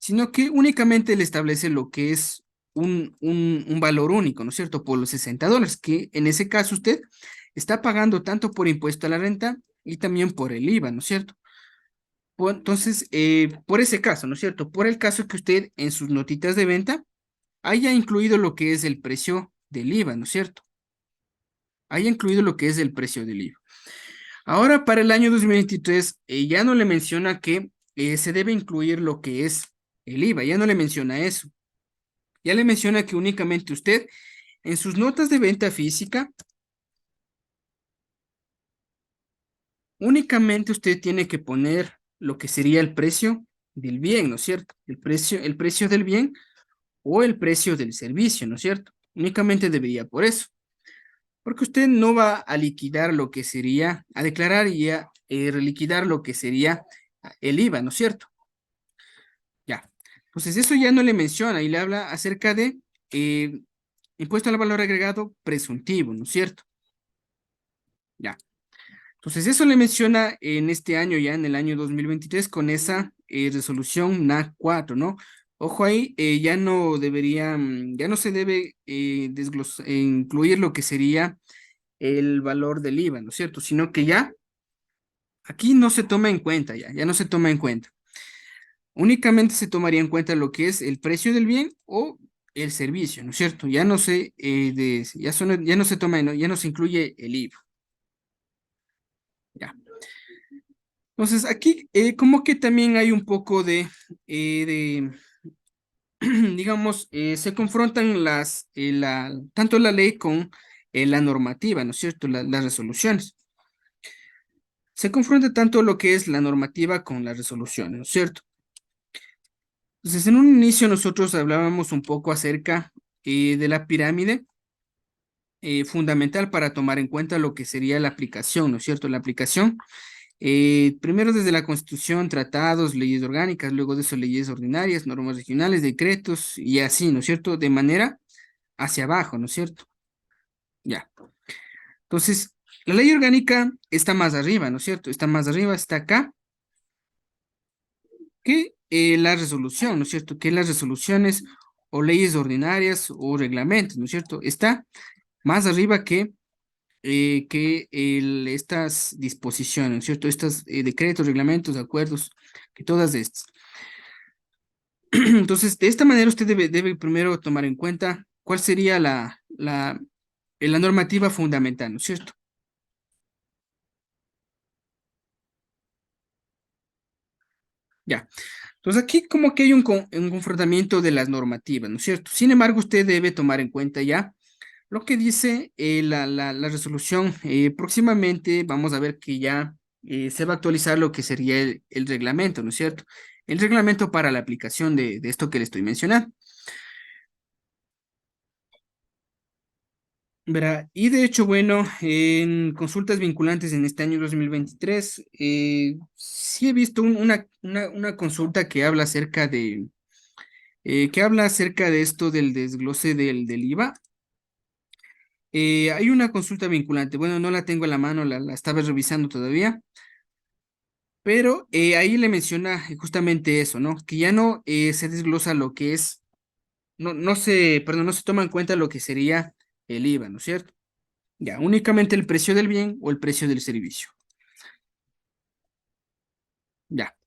A: sino que únicamente le establece lo que es un valor único, ¿no es cierto? Por los $60, que en ese caso usted está pagando tanto por impuesto a la renta y también por el IVA, ¿no es cierto? Entonces, por ese caso, ¿no es cierto? Por el caso que usted en sus notitas de venta haya incluido lo que es el precio del IVA, ¿no es cierto? Haya incluido lo que es el precio del IVA. Ahora, para el año 2023, ya no le menciona que se debe incluir lo que es el IVA, ya no le menciona eso. Ya le menciona que únicamente usted, en sus notas de venta física, únicamente usted tiene que poner lo que sería el precio del bien, ¿no es cierto? El precio del bien o el precio del servicio, ¿no es cierto? Únicamente debería por eso, porque usted no va a liquidar lo que sería, a declarar y a reliquidar lo que sería el IVA, ¿no es cierto? Ya. Entonces, eso ya no le menciona y le habla acerca de eh, impuesto al valor agregado presuntivo, ¿no es cierto? Ya. Entonces, eso le menciona en este año, ya en el año 2023, con esa resolución NAC 4, ¿no? Ojo ahí, ya no debería, ya no se debe incluir lo que sería el valor del IVA, ¿no es cierto? Sino que ya aquí no se toma en cuenta, ya no se toma en cuenta. Únicamente se tomaría en cuenta lo que es el precio del bien o el servicio, ¿no es cierto? Ya no se, ya no se toma, ya no se incluye el IVA. Ya. Entonces, aquí como que también hay un poco digamos, se confrontan tanto la ley con la normativa, ¿no es cierto? Las resoluciones. Se confronta tanto lo que es la normativa con las resoluciones, ¿no es cierto? Entonces, en un inicio nosotros hablábamos un poco acerca de la pirámide fundamental para tomar en cuenta lo que sería la aplicación, ¿no es cierto? La aplicación. Primero desde la Constitución, tratados, leyes orgánicas, luego de eso leyes ordinarias, normas regionales, decretos y así, ¿no es cierto? De manera hacia abajo, ¿no es cierto? Ya. Entonces, la ley orgánica está más arriba, ¿no es cierto? Está más arriba, está acá, que la resolución, ¿no es cierto? Que las resoluciones o leyes ordinarias o reglamentos, ¿no es cierto? Está más arriba que estas disposiciones, ¿no es cierto? Estos decretos, reglamentos, acuerdos, que todas estas. Entonces, de esta manera usted debe primero tomar en cuenta cuál sería la normativa fundamental, ¿no es cierto? Ya. Entonces, aquí como que hay un confrontamiento de las normativas, ¿no es cierto? Sin embargo, usted debe tomar en cuenta ya lo que dice la resolución. Próximamente vamos a ver que ya se va a actualizar lo que sería el reglamento, ¿no es cierto? El reglamento para la aplicación de esto que le estoy mencionando. Verá, y de hecho, bueno, en consultas vinculantes en este año 2023, sí he visto una consulta que habla acerca de esto del desglose del IVA. Hay una consulta vinculante, bueno, no la tengo a la mano, la estaba revisando todavía, pero ahí le menciona justamente eso, ¿no? Que ya no se desglosa lo que es perdón, no se toma en cuenta lo que sería el IVA, ¿no es cierto? Ya, únicamente el precio del bien o el precio del servicio. Ya.